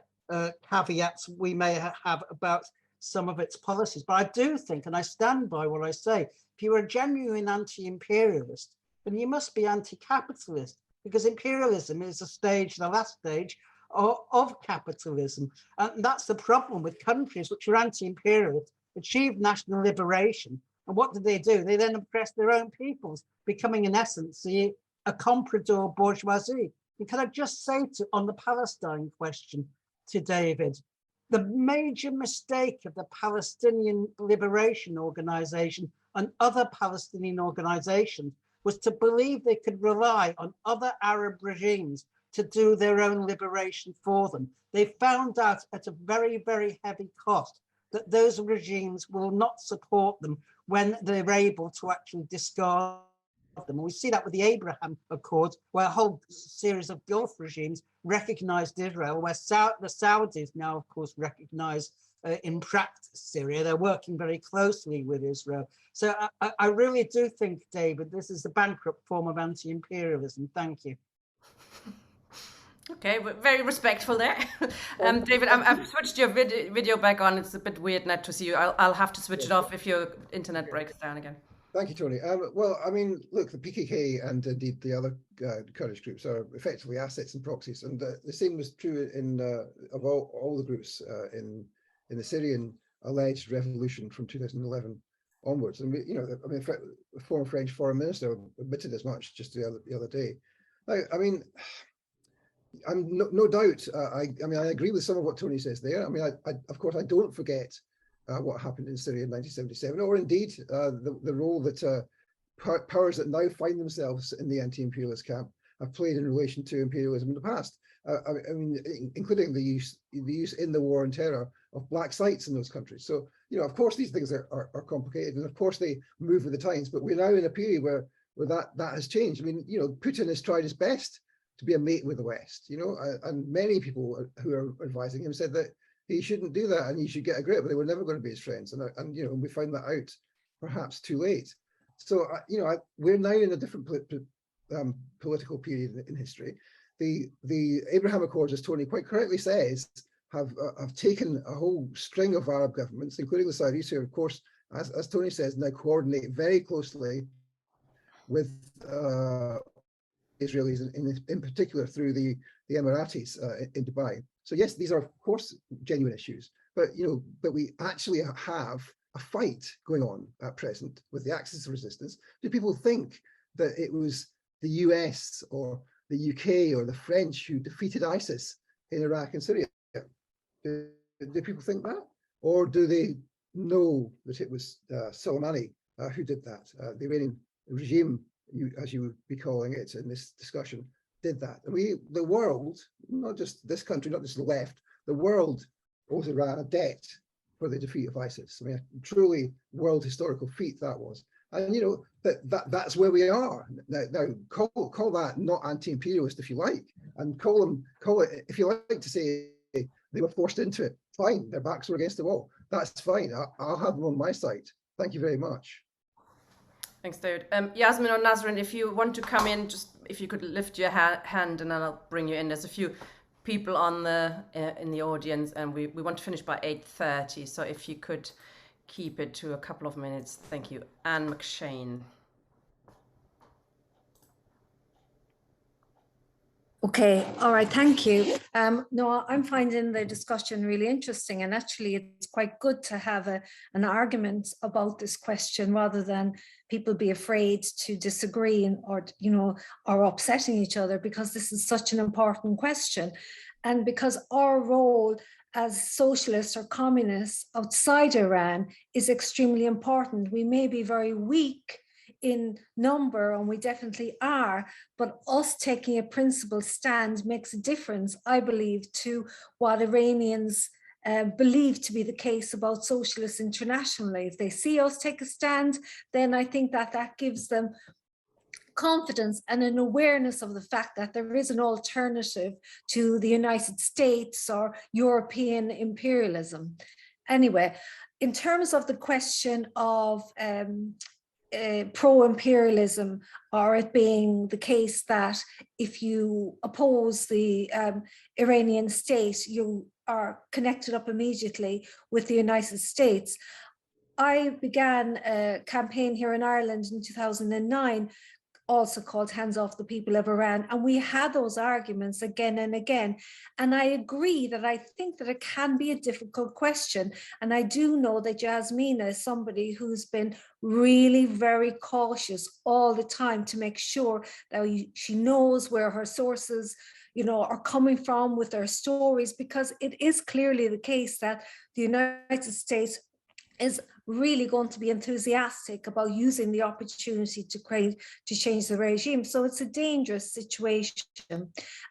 F: caveats we may have about some of its policies. But I do think, and I stand by what I say, if you're a genuine anti-imperialist, then you must be anti-capitalist, because imperialism is a stage, the last stage of capitalism. And that's the problem with countries which are anti-imperialist, achieve national liberation. And what do? They then oppress their own peoples, becoming in essence a comprador bourgeoisie. And can I just say on the Palestine question to David, the major mistake of the Palestinian Liberation Organization and other Palestinian organizations was to believe they could rely on other Arab regimes to do their own liberation for them. They found out at a very, very heavy cost that those regimes will not support them when they're able to actually discard them. And we see that with the Abraham Accords, where a whole series of Gulf regimes recognized Israel, where the Saudis now, of course, recognize in practice Syria. They're working very closely with Israel. So I really do think, David, this is a bankrupt form of anti-imperialism. Thank you.
A: Okay, very respectful there. David, I've switched your video back on. It's a bit weird not to see you. I'll have to switch it off if your internet breaks down again.
D: Thank you, Tony. Well, I mean, look, the PKK and indeed the other Kurdish groups are effectively assets and proxies, and the same was true in of all the groups in the Syrian alleged revolution from 2011 onwards. And the former French foreign minister admitted as much just the other day. Now, I mean, I'm no doubt. I agree with some of what Tony says there. I mean, of course, I don't forget what happened in Syria in 1977, or indeed the role that powers that now find themselves in the anti-imperialist camp have played in relation to imperialism in the past. I mean, including the use in the war on terror of black sites in those countries. So, of course, these things are complicated, and of course they move with the times. But we're now in a period where that has changed. I mean, Putin has tried his best to be a mate with the West, and many people who are advising him said that he shouldn't do that and he should get a grip, but they were never going to be his friends. And we found that out perhaps too late. So, we're now in a different political period in history. The Abraham Accords, as Tony quite correctly says, have taken a whole string of Arab governments, including the Saudis, who, of course, as Tony says, now coordinate very closely with Israelis, in particular through the Emiratis in Dubai. So yes, these are of course genuine issues, but we actually have a fight going on at present with the axis of resistance. Do people think that it was the US or the UK or the French who defeated ISIS in Iraq and Syria? Do people think that, or do they know that it was Soleimani who did that? The Iranian regime, as you would be calling it in this discussion, did that. And the world, not just this country, not just the left, the world owes Iran a debt for the defeat of ISIS. I mean, a truly world historical feat that was. And that's where we are now. Call that not anti-imperialist if you like, and call it if you like to say they were forced into it. Fine, their backs were against the wall. That's fine. I'll have them on my side. Thank you very much.
A: Thanks, David. Yasmin or Nasrin, if you want to come in, just if you could lift your hand and then I'll bring you in. There's a few people on the in the audience and we want to finish by 8:30. So if you could keep it to a couple of minutes. Thank you. Anne McShane.
G: Okay, all right, thank you. No, I'm finding the discussion really interesting, and actually it's quite good to have an argument about this question rather than people be afraid to disagree or, you know, or upsetting each other, because this is such an important question. And because our role as socialists or communists outside Iran is extremely important. We may be very weak in number, and we definitely are, but us taking a principled stand makes a difference, I believe, to what Iranians believe to be the case about socialists internationally. If they see us take a stand, then I think that that gives them confidence and an awareness of the fact that there is an alternative to the United States or European imperialism. Anyway, in terms of the question of pro-imperialism, or it being the case that if you oppose the Iranian state, you are connected up immediately with the United States. I began a campaign here in Ireland in 2009, also called Hands Off the People of Iran. And we had those arguments again and again. And I agree that I think that it can be a difficult question. And I do know that Yasmine is somebody who's been really very cautious all the time to make sure that she knows where her sources, you know, are coming from with their stories, because it is clearly the case that the United States is really going to be enthusiastic about using the opportunity to change the regime. So it's a dangerous situation.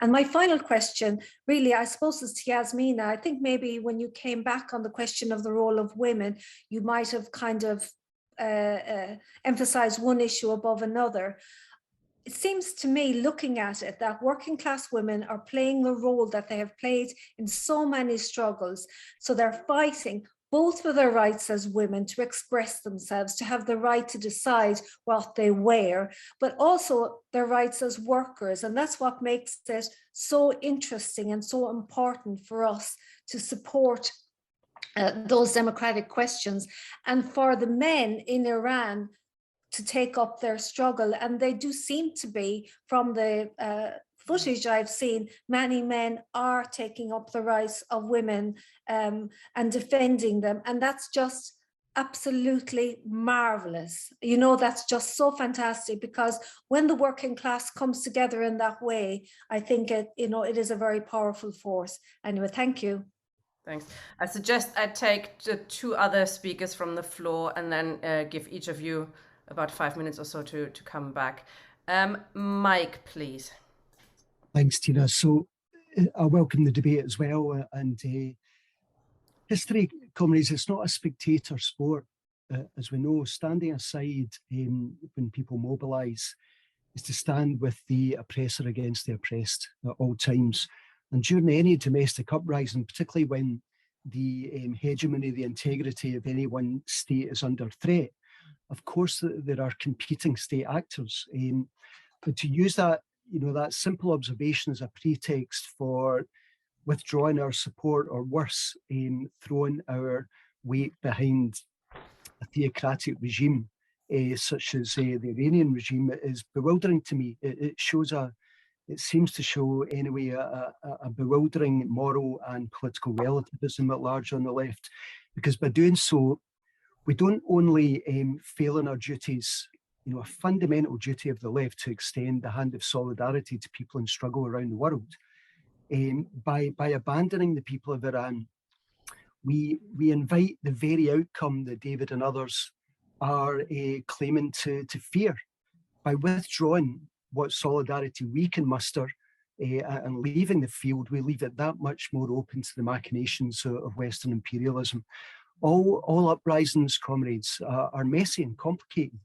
G: And my final question, really, I suppose, is to Yasmina. I think maybe when you came back on the question of the role of women, you might have kind of emphasized one issue above another. It seems to me, looking at it, that working class women are playing the role that they have played in so many struggles. So they're fighting both for their rights as women to express themselves, to have the right to decide what they wear, but also their rights as workers. And that's what makes it so interesting and so important for us to support those democratic questions, and for the men in Iran to take up their struggle. And they do seem to be, from the footage I've seen, many men are taking up the rights of women and defending them. And that's just absolutely marvelous. You know, that's just so fantastic, because when the working class comes together in that way, I think it, you know, it is a very powerful force. Anyway, thank you.
A: Thanks. I suggest I take the two other speakers from the floor and then give each of you about 5 minutes or so to come back. Mike, please.
H: Thanks, Tina. So I welcome the debate as well. And history, comrades, it's not a spectator sport. As we know, standing aside when people mobilise is to stand with the oppressor against the oppressed at all times. And during any domestic uprising, particularly when the hegemony, the integrity of any one state is under threat, of course, there are competing state actors. But to use that, you know, that simple observation as a pretext for withdrawing our support, or worse, throwing our weight behind a theocratic regime such as the Iranian regime, is bewildering to me. It seems to show anyway a bewildering moral and political relativism at large on the left, because by doing so, we don't only fail in our duties, you know, a fundamental duty of the left to extend the hand of solidarity to people in struggle around the world. By abandoning the people of Iran, we invite the very outcome that David and others are claiming to fear. By withdrawing what solidarity we can muster and leaving the field, we leave it that much more open to the machinations of Western imperialism. All uprisings, comrades, are messy and complicated.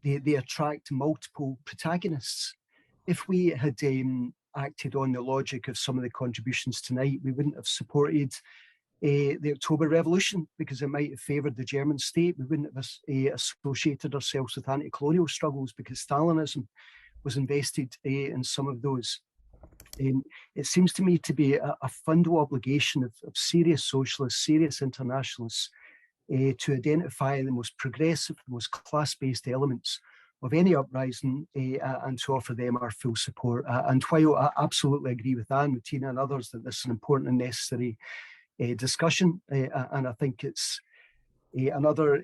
H: They attract multiple protagonists. If we had acted on the logic of some of the contributions tonight, we wouldn't have supported the October Revolution, because it might have favoured the German state. We wouldn't have associated ourselves with anti-colonial struggles because Stalinism was invested in some of those. It seems to me to be a fundamental obligation of serious socialists, serious internationalists, to identify the most progressive, the most class-based elements of any uprising and to offer them our full support. And while I absolutely agree with Anne, with Tina and others that this is an important and necessary discussion, and I think it's another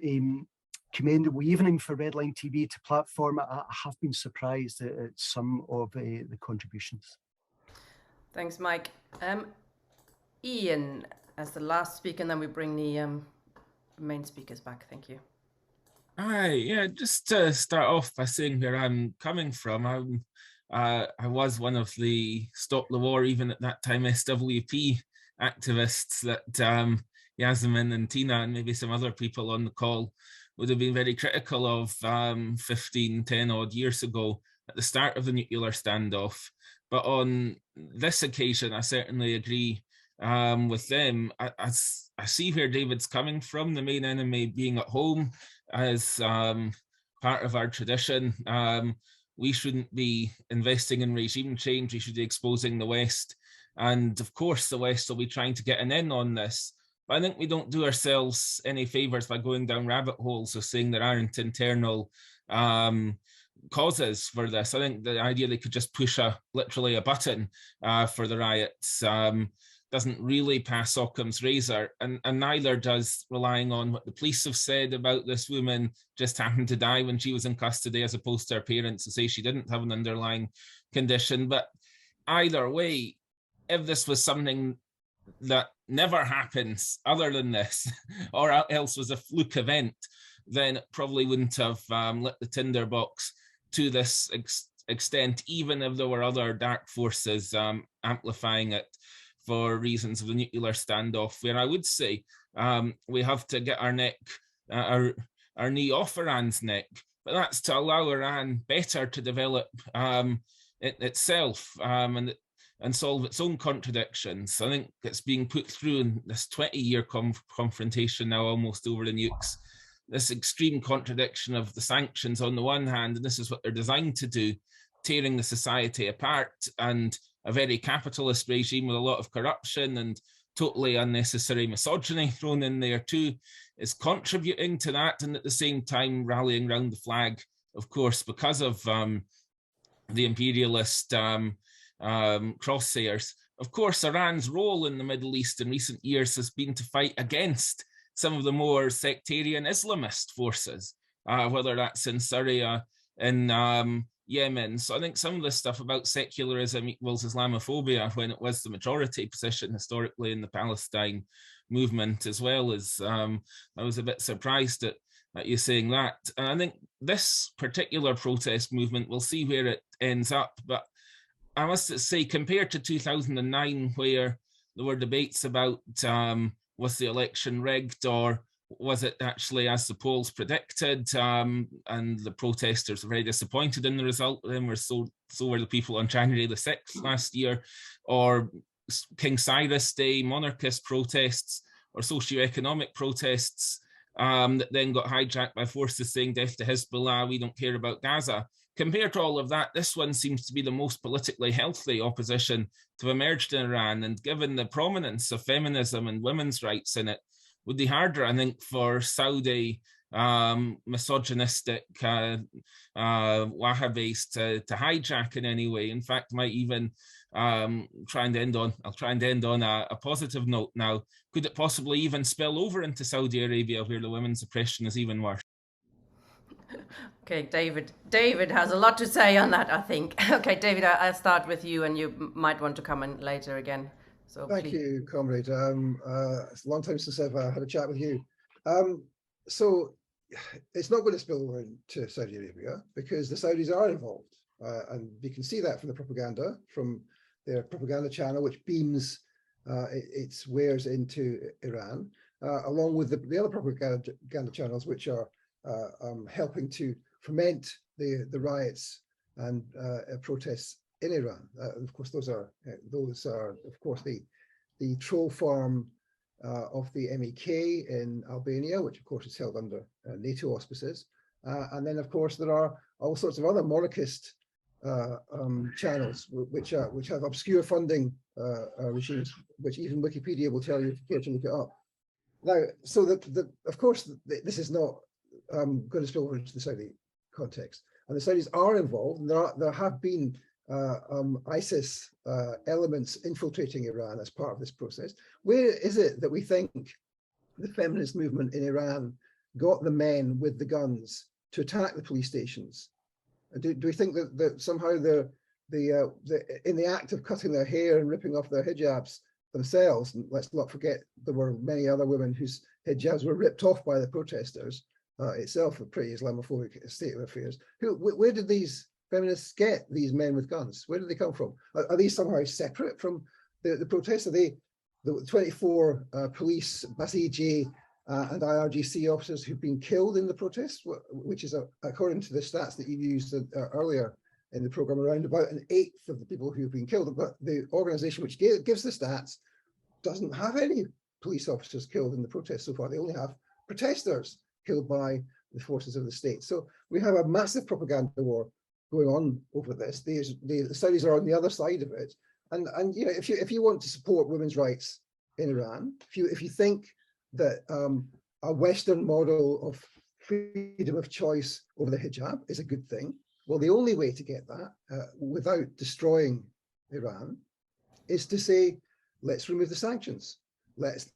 H: commendable evening for Redline TV to platform. I have been surprised at some of the contributions.
A: Thanks, Mike. Ian, as the last speaker, and then we bring the main speakers back. Thank you.
I: Hi, yeah, just to start off by saying where I'm coming from, I was one of the Stop the War, even at that time, SWP activists that Yassamine and Tina and maybe some other people on the call would have been very critical of 10 odd years ago at the start of the nuclear standoff. But on this occasion, I certainly agree with them. I see where David's coming from, the main enemy being at home as part of our tradition. We shouldn't be investing in regime change. We should be exposing the West. And of course, the West will be trying to get an in on this. But I think we don't do ourselves any favors by going down rabbit holes of saying there aren't internal causes for this. I think the idea they could just push literally a button for the riots doesn't really pass Occam's razor, and neither does relying on what the police have said about this woman just happened to die when she was in custody, as opposed to her parents who say she didn't have an underlying condition. But either way, if this was something that never happens other than this, or else was a fluke event, then it probably wouldn't have lit the tinderbox to this extent, even if there were other dark forces amplifying it for reasons of the nuclear standoff, where I would say we have to get our knee off Iran's neck, but that's to allow Iran better to develop itself and solve its own contradictions. I think it's being put through in this 20-year confrontation now almost over the nukes, this extreme contradiction of the sanctions on the one hand, and this is what they're designed to do, tearing the society apart, and a very capitalist regime with a lot of corruption and totally unnecessary misogyny thrown in there too, is contributing to that, and at the same time rallying around the flag, of course, because of the imperialist crosshairs. Of course, Iran's role in the Middle East in recent years has been to fight against some of the more sectarian Islamist forces, whether that's in Syria, in Yemen. So I think some of the stuff about secularism equals Islamophobia, when it was the majority position historically in the Palestine movement, as well as I was a bit surprised at you saying that. And I think this particular protest movement, we'll see where it ends up. But I must say, compared to 2009, where there were debates about was the election rigged, or was it actually as the polls predicted, and the protesters were very disappointed in the result, then so were the people on January the 6th last year, or King Cyrus Day, monarchist protests, or socioeconomic protests that then got hijacked by forces saying death to Hezbollah, we don't care about Gaza. Compared to all of that, this one seems to be the most politically healthy opposition to have emerged in Iran, and given the prominence of feminism and women's rights in it, would be harder, I think, for Saudi misogynistic Wahhabis to hijack in any way. In fact, might even I'll try and end on a positive note now. Could it possibly even spill over into Saudi Arabia, where the women's oppression is even worse?
A: Okay, David. David has a lot to say on that, I think. Okay, David, I'll start with you, and you might want to come in later again. So
D: thank you, comrade. It's a long time since I've had a chat with you. So it's not going to spill over into Saudi Arabia because the Saudis are involved, and you can see that from the propaganda, from their propaganda channel, which beams its wares into Iran, along with the other propaganda channels, which are helping to foment the riots and protests in Iran. Of course, those are of course the troll farm of the MEK in Albania, which of course is held under NATO auspices. And then of course there are all sorts of other monarchist channels which have obscure funding regimes, which even Wikipedia will tell you if you care to look it up. Now, so of course this is not going to spill over into the Saudi context, and the Saudis are involved, and there have been ISIS elements infiltrating Iran as part of this process. Where is it that we think the feminist movement in Iran got the men with the guns to attack the police stations? Do we think that somehow they're in the act of cutting their hair and ripping off their hijabs themselves? And let's not forget there were many other women whose hijabs were ripped off by the protesters. Itself a pretty Islamophobic state of affairs. Where did these feminists get these men with guns? Where did they come from? Are these somehow separate from the protests? Are they the 24 police, Basij and IRGC officers who've been killed in the protests, which is, according to the stats that you used earlier in the program, around about an eighth of the people who've been killed. But the organization which gives the stats doesn't have any police officers killed in the protests so far. They only have protesters killed by the forces of the state. So we have a massive propaganda war going on over this. The Saudis are on the other side of it. And you know, if you want to support women's rights in Iran, if you think that a Western model of freedom of choice over the hijab is a good thing, well, the only way to get that without destroying Iran is to say, let's remove the sanctions. Let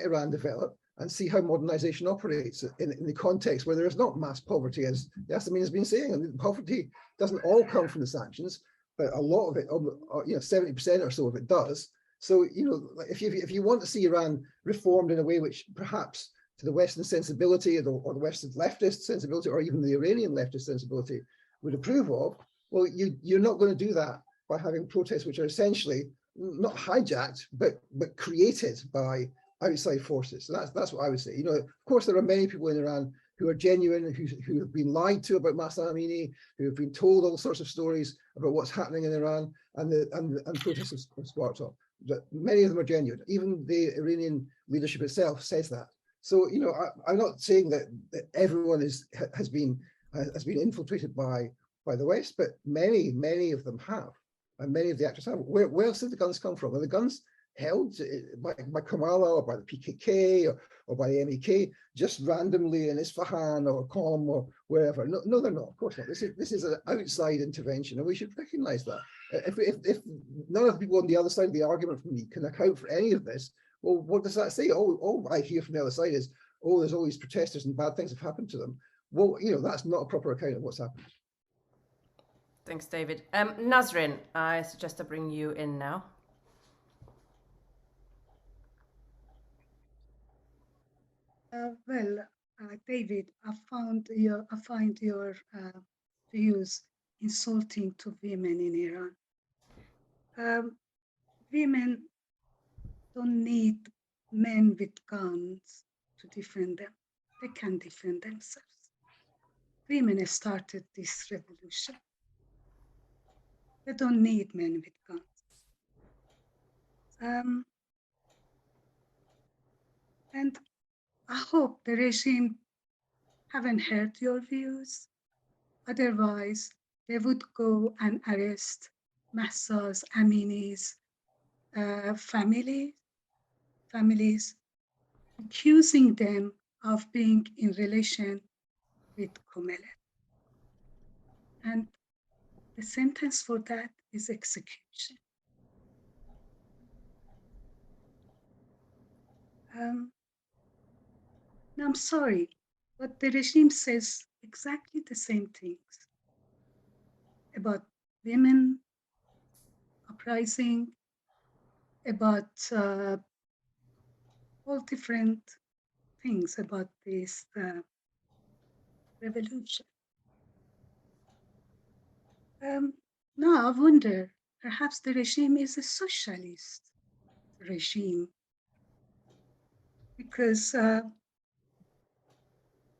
D: Iran develop and see how modernization operates in the context where there is not mass poverty, as Yassamine has been saying. And poverty doesn't all come from the sanctions, but a lot of it, 70% or so of it does. So, you know, if you want to see Iran reformed in a way which perhaps to the Western sensibility or the Western leftist sensibility, or even the Iranian leftist sensibility would approve of, well, you're not going to do that by having protests which are essentially not hijacked, but created by outside forces. So that's what I would say. You know, of course, there are many people in Iran who are genuine, who have been lied to about Mahsa Amini, who have been told all sorts of stories about what's happening in Iran, and protests have sparked up. But many of them are genuine. Even the Iranian leadership itself says that. So, you know, I'm not saying that everyone has been infiltrated by the West, but many of them have, and many of the actors have. Where else did the guns come from? Are the guns held by Kamala or by the PKK or by the MEK just randomly in Isfahan or Qom or wherever? No, they're not. Of course not. This is an outside intervention, and we should recognise that. If none of the people on the other side of the argument from me can account for any of this, well, what does that say? All I hear from the other side is, oh, there's all these protesters and bad things have happened to them. Well, you know, that's not a proper account of what's happened.
A: Thanks, David. Nasrin, I suggest I bring you in now.
B: David, I find your views insulting to women in Iran. Women don't need men with guns to defend them. They can defend themselves. Women started this revolution. They don't need men with guns. And I hope the regime haven't heard your views. Otherwise, they would go and arrest Mahsa's, Amini's families, accusing them of being in relation with Komele. And the sentence for that is execution. I'm sorry, but the regime says exactly the same things about women uprising, about all different things about this revolution. Now I wonder, perhaps the regime is a socialist regime, because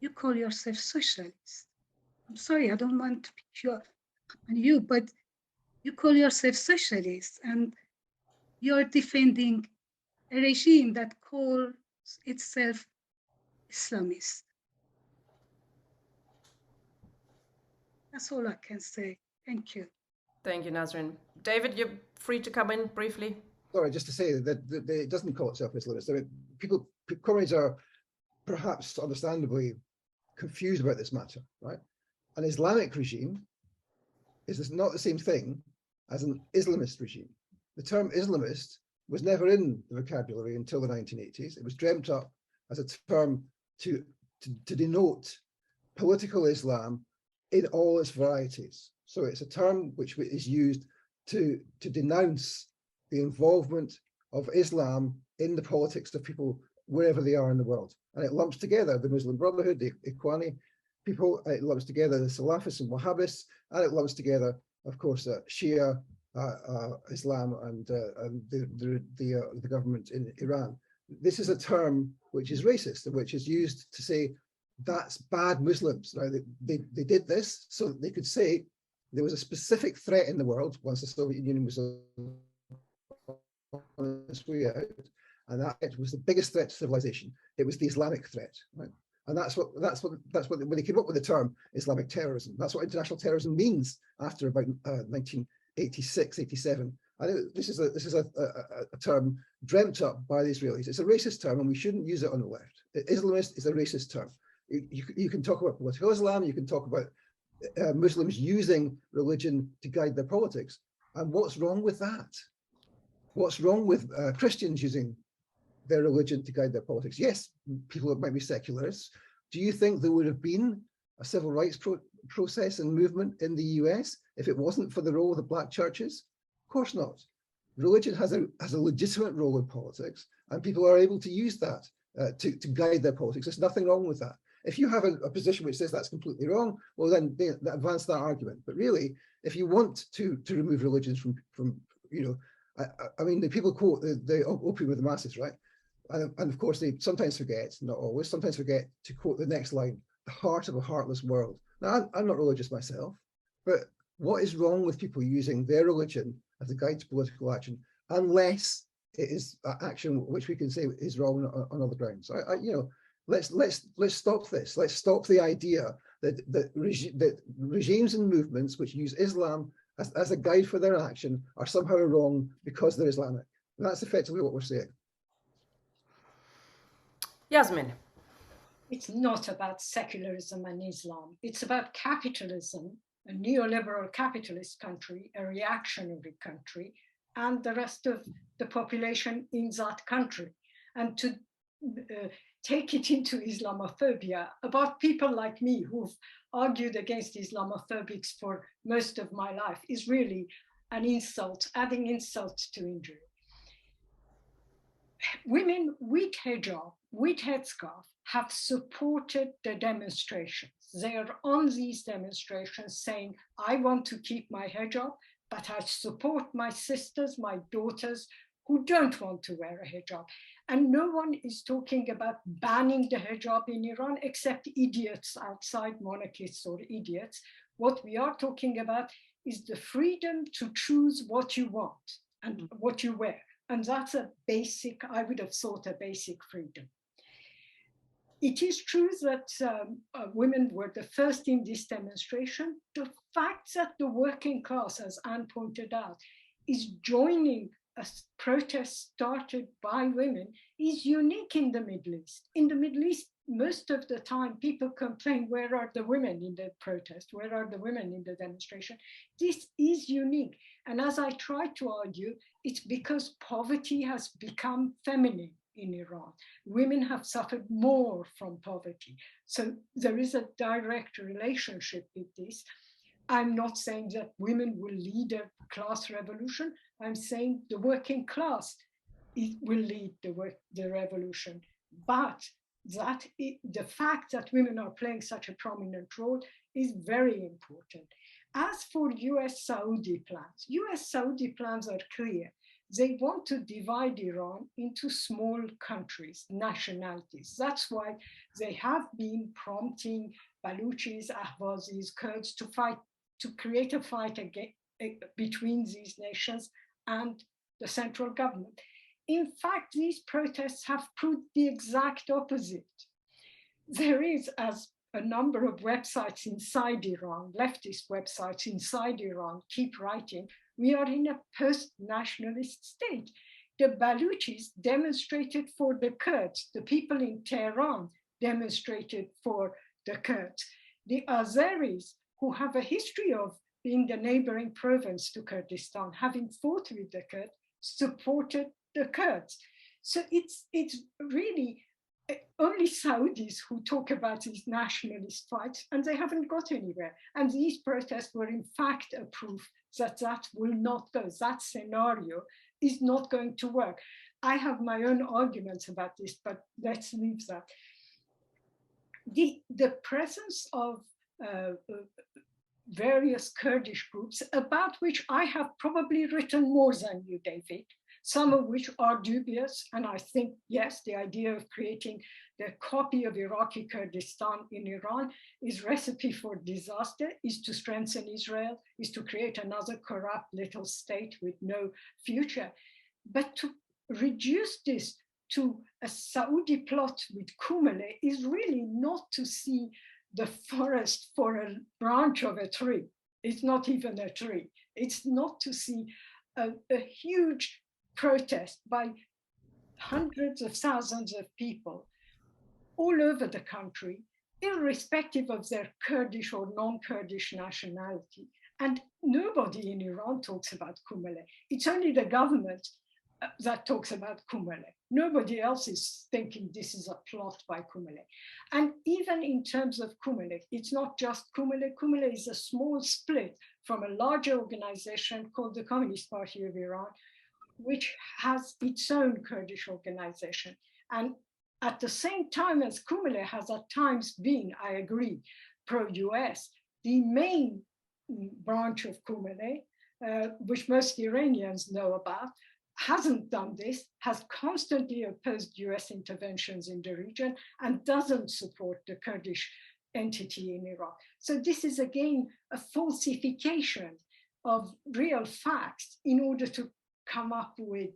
B: you call yourself socialist. I'm sorry, I don't want to pick on you, but you call yourself socialist and you're defending a regime that calls itself Islamist. That's all I can say. Thank you.
A: Thank you, Nasrin. David, you're free to come in briefly.
D: Sorry, just to say that it doesn't call itself Islamist. I mean, comrades are perhaps understandably confused about this matter, right? An Islamic regime is not the same thing as an Islamist regime. The term Islamist was never in the vocabulary until the 1980s. It was dreamt up as a term to denote political Islam in all its varieties. So it's a term which is used to denounce the involvement of Islam in the politics of people wherever they are in the world. And it lumps together the Muslim Brotherhood, the Ikhwani people, it lumps together the Salafists and Wahhabists, and it lumps together, of course, Shia, Islam, and the government in Iran. This is a term which is racist and which is used to say that's bad Muslims. Now, they did this so that they could say there was a specific threat in the world once the Soviet Union was on its way out, and that was the biggest threat to civilization. It was the Islamic threat, right? And that's what when they came up with the term Islamic terrorism. That's what international terrorism means after about 1986, 87. I think this is a term dreamt up by the Israelis. It's a racist term, and we shouldn't use it on the left. Islamist is a racist term. You can talk about political Islam. You can talk about Muslims using religion to guide their politics. And what's wrong with that? What's wrong with Christians using their religion to guide their politics? Yes, people might be secularists. Do you think there would have been a civil rights process and movement in the US if it wasn't for the role of the black churches? Of course not. Religion has a legitimate role in politics, and people are able to use that to guide their politics. There's nothing wrong with that. If you have a position which says that's completely wrong, well, then advance that argument. But really, if you want to remove religions from I mean, the people quote the opium of the masses, right? And of course, they sometimes forget, not always, sometimes forget to quote the next line, the heart of a heartless world. Now, I'm not religious myself, but what is wrong with people using their religion as a guide to political action, unless it is action which we can say is wrong on other grounds? Let's stop this. Let's stop the idea that regimes and movements which use Islam as a guide for their action are somehow wrong because they're Islamic. And that's effectively what we're saying.
A: Yasmin.
C: It's not about secularism and Islam. It's about capitalism, a neoliberal capitalist country, a reactionary country, and the rest of the population in that country. And to take it into Islamophobia about people like me who've argued against Islamophobics for most of my life is really an insult, adding insult to injury. Women with hijab, with headscarf, have supported the demonstrations. They are on these demonstrations saying, I want to keep my hijab, but I support my sisters, my daughters, who don't want to wear a hijab. And no one is talking about banning the hijab in Iran, except idiots outside, monarchists or idiots. What we are talking about is the freedom to choose what you want and what you wear. And that's a basic, I would have thought, a basic freedom. It is true that women were the first in this demonstration. The fact that the working class, as Anne pointed out, is joining a protest started by women is unique in the Middle East. In the Middle East, most of the time, people complain, where are the women in the protest? Where are the women in the demonstration? This is unique. And as I try to argue, it's because poverty has become feminine in Iran. Women have suffered more from poverty. So there is a direct relationship with this. I'm not saying that women will lead a class revolution. I'm saying the working class will lead the revolution. But the fact that women are playing such a prominent role is very important. As for US-Saudi plans, US-Saudi plans are clear. They want to divide Iran into small countries, nationalities. That's why they have been prompting Baluchis, Ahvazis, Kurds to fight, to create a fight between these nations and the central government. in fact, these protests have proved the exact opposite. There is, as a number of websites inside Iran, leftist websites inside Iran keep writing, we are in a post-nationalist state. The Baluchis demonstrated for the Kurds. The people in Tehran demonstrated for the Kurds. The Azeris, who have a history of being the neighboring province to Kurdistan, having fought with the Kurds, supported the Kurds. So it's really only Saudis who talk about these nationalist fights, and they haven't got anywhere. And these protests were in fact a proof that that will not go, that scenario is not going to work. I have my own arguments about this, but let's leave that. The presence of various Kurdish groups, about which I have probably written more than you, David, some of which are dubious. And I think, yes, the idea of creating the copy of Iraqi Kurdistan in Iran is recipe for disaster, is to strengthen Israel, is to create another corrupt little state with no future. But to reduce this to a Saudi plot with Kumele is really not to see the forest for a branch of a tree. It's not even a tree. It's not to see a huge protest by hundreds of thousands of people all over the country, irrespective of their Kurdish or non-Kurdish nationality. And nobody in Iran talks about Kumele. It's only the government that talks about Kumele. Nobody else is thinking this is a plot by Kumele. And even in terms of Kumele, it's not just Kumele. Kumele is a small split from a larger organization called the Communist Party of Iran, which has its own Kurdish organization. And at the same time as Kumele has at times been, I agree, pro-US, the main branch of Kumele, which most Iranians know about, hasn't done this, has constantly opposed US interventions in the region, and doesn't support the Kurdish entity in Iraq. So this is again a falsification of real facts in order to come up with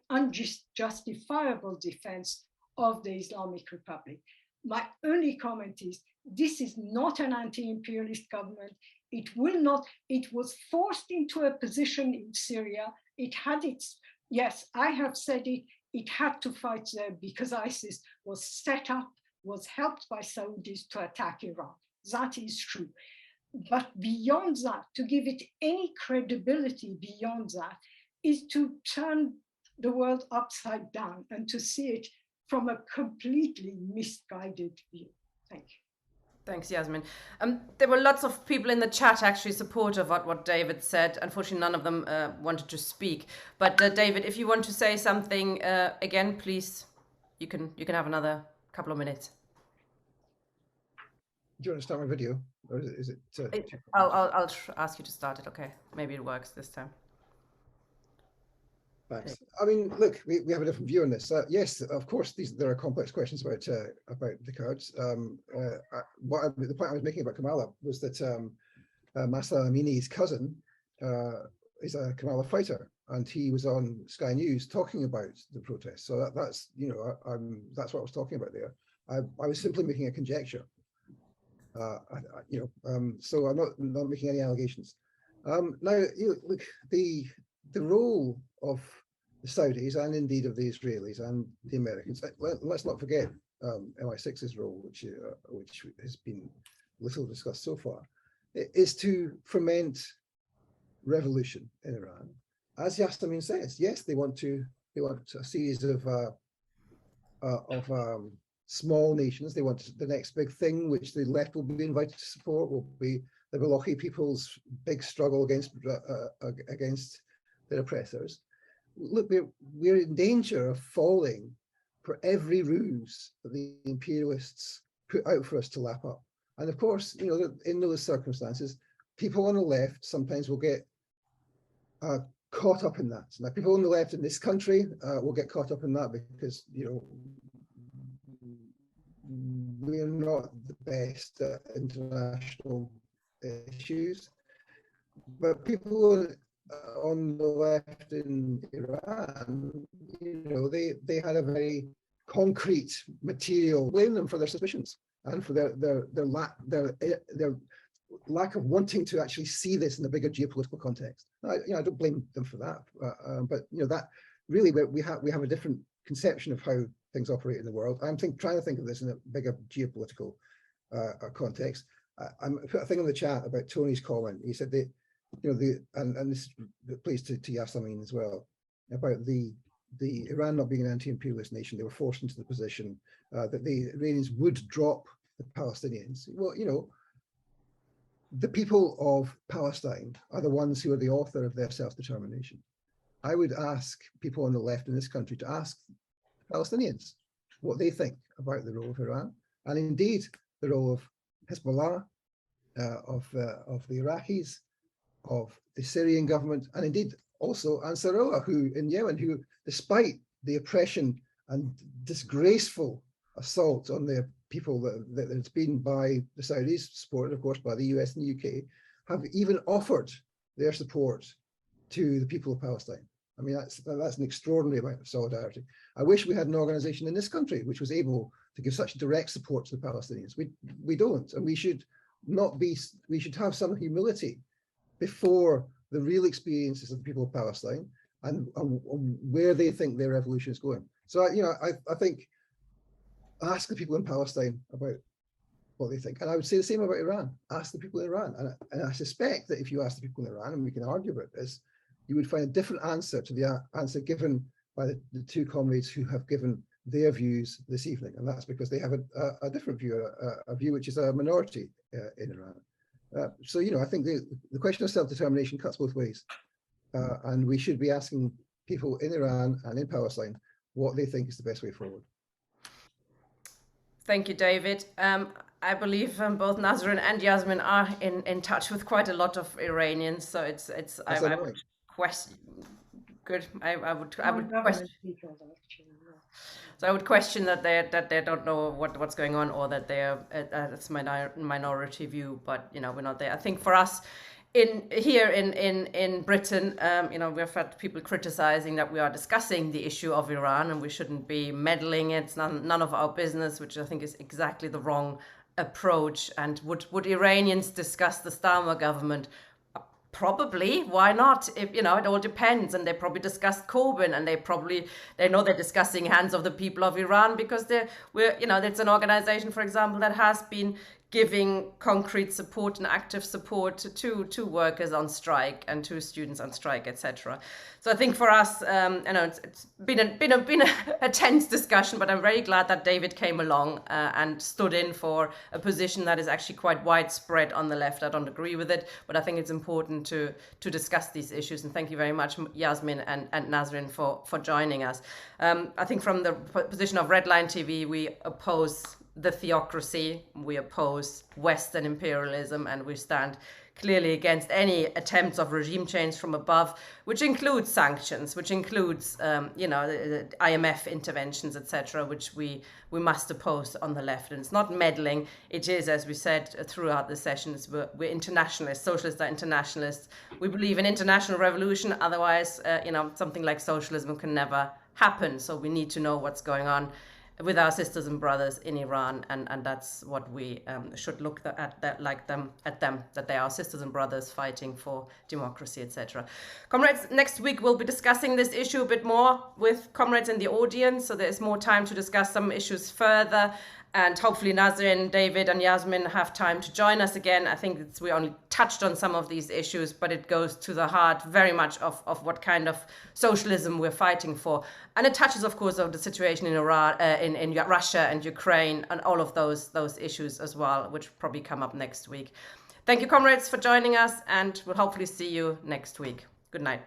C: unjustifiable defense of the Islamic Republic. My only comment is, this is not an anti-imperialist government. It will not, it was forced into a position in Syria. It had its, yes, I have said it, it had to fight there because ISIS was set up, was helped by Saudis to attack Iran. That is true. But beyond that, to give it any credibility beyond that, is to turn the world upside down and to see it from a completely misguided view. Thank you.
A: Thanks, Yasmin. There were lots of people in the chat actually supportive of what David said. Unfortunately, none of them wanted to speak. But David, if you want to say something again, please, you can have another couple of minutes.
D: Do you want to start my video, or is it?
A: I'll ask you to start it. Okay, maybe it works this time.
D: Thanks. I mean, look, we have a different view on this. Yes, of course, there are complex questions about the Kurds. The point I was making about Kamala was that Mahsa Amini's cousin is a Kamala fighter, and he was on Sky News talking about the protests. So that's that's what I was talking about there. I was simply making a conjecture. So I'm not making any allegations. Now, look, the role of the Saudis and indeed of the Israelis and the Americans. Let's not forget MI6's role, which has been little discussed so far, is to foment revolution in Iran. As Yassamine says, yes, they want a series of small nations. They want the next big thing, which the left will be invited to support, will be the Balochi people's big struggle against their oppressors. Look, we're in danger of falling for every ruse that the imperialists put out for us to lap up. And of course, in those circumstances, people on the left sometimes will get caught up in that. Now, people on the left in this country will get caught up in that because, we're not the best at international issues. But people on the left in Iran, they had a very concrete material blame them for their suspicions and for their lack of wanting to actually see this in a bigger geopolitical context. I don't blame them for that, but that really we have a different conception of how things operate in the world. I'm trying to think of this in a bigger geopolitical context. I put a thing in the chat about Tony's comment. He said that, and this plays to Yassamine as well, about the Iran not being an anti-imperialist nation. They were forced into the position that the Iranians would drop the Palestinians. Well, the people of Palestine are the ones who are the author of their self-determination. I would ask people on the left in this country to ask Palestinians what they think about the role of Iran, and indeed the role of Hezbollah, of the Iraqis, of the Syrian government, and indeed also Ansarullah, who in Yemen, who despite the oppression and disgraceful assault on their people that it's been by the Saudis, supported of course by the US and the UK, have even offered their support to the people of Palestine. I mean, that's an extraordinary amount of solidarity. I wish we had an organization in this country which was able to give such direct support to the Palestinians. We don't, and we should have some humility before the real experiences of the people of Palestine and where they think their revolution is going. So I think ask the people in Palestine about what they think. And I would say the same about Iran. Ask the people in Iran. And I suspect that if you ask the people in Iran, and we can argue about this, you would find a different answer to the answer given by the two comrades who have given their views this evening. And that's because they have a different view, a view which is a minority in Iran. So, I think the question of self-determination cuts both ways. And we should be asking people in Iran and in Palestine what they think is the best way forward.
A: Thank you, David. I believe both Nasrin and Yasmin are in touch with quite a lot of Iranians, so I would question. Good. I would question. So I would question that they don't know what's going on, or that they're that's my minority view. But we're not there. I think for us, here in Britain, we've had people criticizing that we are discussing the issue of Iran and we shouldn't be meddling. It's none of our business, which I think is exactly the wrong approach. And would Iranians discuss the Starmer government? Probably. Why not? It all depends. And they probably discussed Corbyn, and they know they're discussing hands of the people of Iran, because it's an organization, for example, that has been giving concrete support and active support to workers on strike and to students on strike, etc. So I think for us, it's been a tense discussion, but I'm very glad that David came along and stood in for a position that is actually quite widespread on the left. I don't agree with it, but I think it's important to discuss these issues. And thank you very much, Yasmin and Nasrin, for joining us. I think from the position of Redline TV, we oppose the theocracy, we oppose Western imperialism, and we stand clearly against any attempts of regime change from above, which includes sanctions, which includes the IMF interventions, etc., which we must oppose on the left. And it's not meddling. It is, as we said throughout the sessions, we're internationalists. Socialists are internationalists. We believe in international revolution. Otherwise, something like socialism can never happen. So we need to know what's going on with our sisters and brothers in Iran, and that's what we should look at them, that they are sisters and brothers fighting for democracy, etc. Comrades, next week we'll be discussing this issue a bit more with comrades in the audience, so there's more time to discuss some issues further, and hopefully Nasrin, David and Yasmin have time to join us again. I think we only touched on some of these issues, but it goes to the heart very much of what kind of socialism we're fighting for. And it touches, of course, of the situation in Iran, in Russia and Ukraine, and all of those issues as well, which probably come up next week. Thank you, comrades, for joining us, and we'll hopefully see you next week. Good night.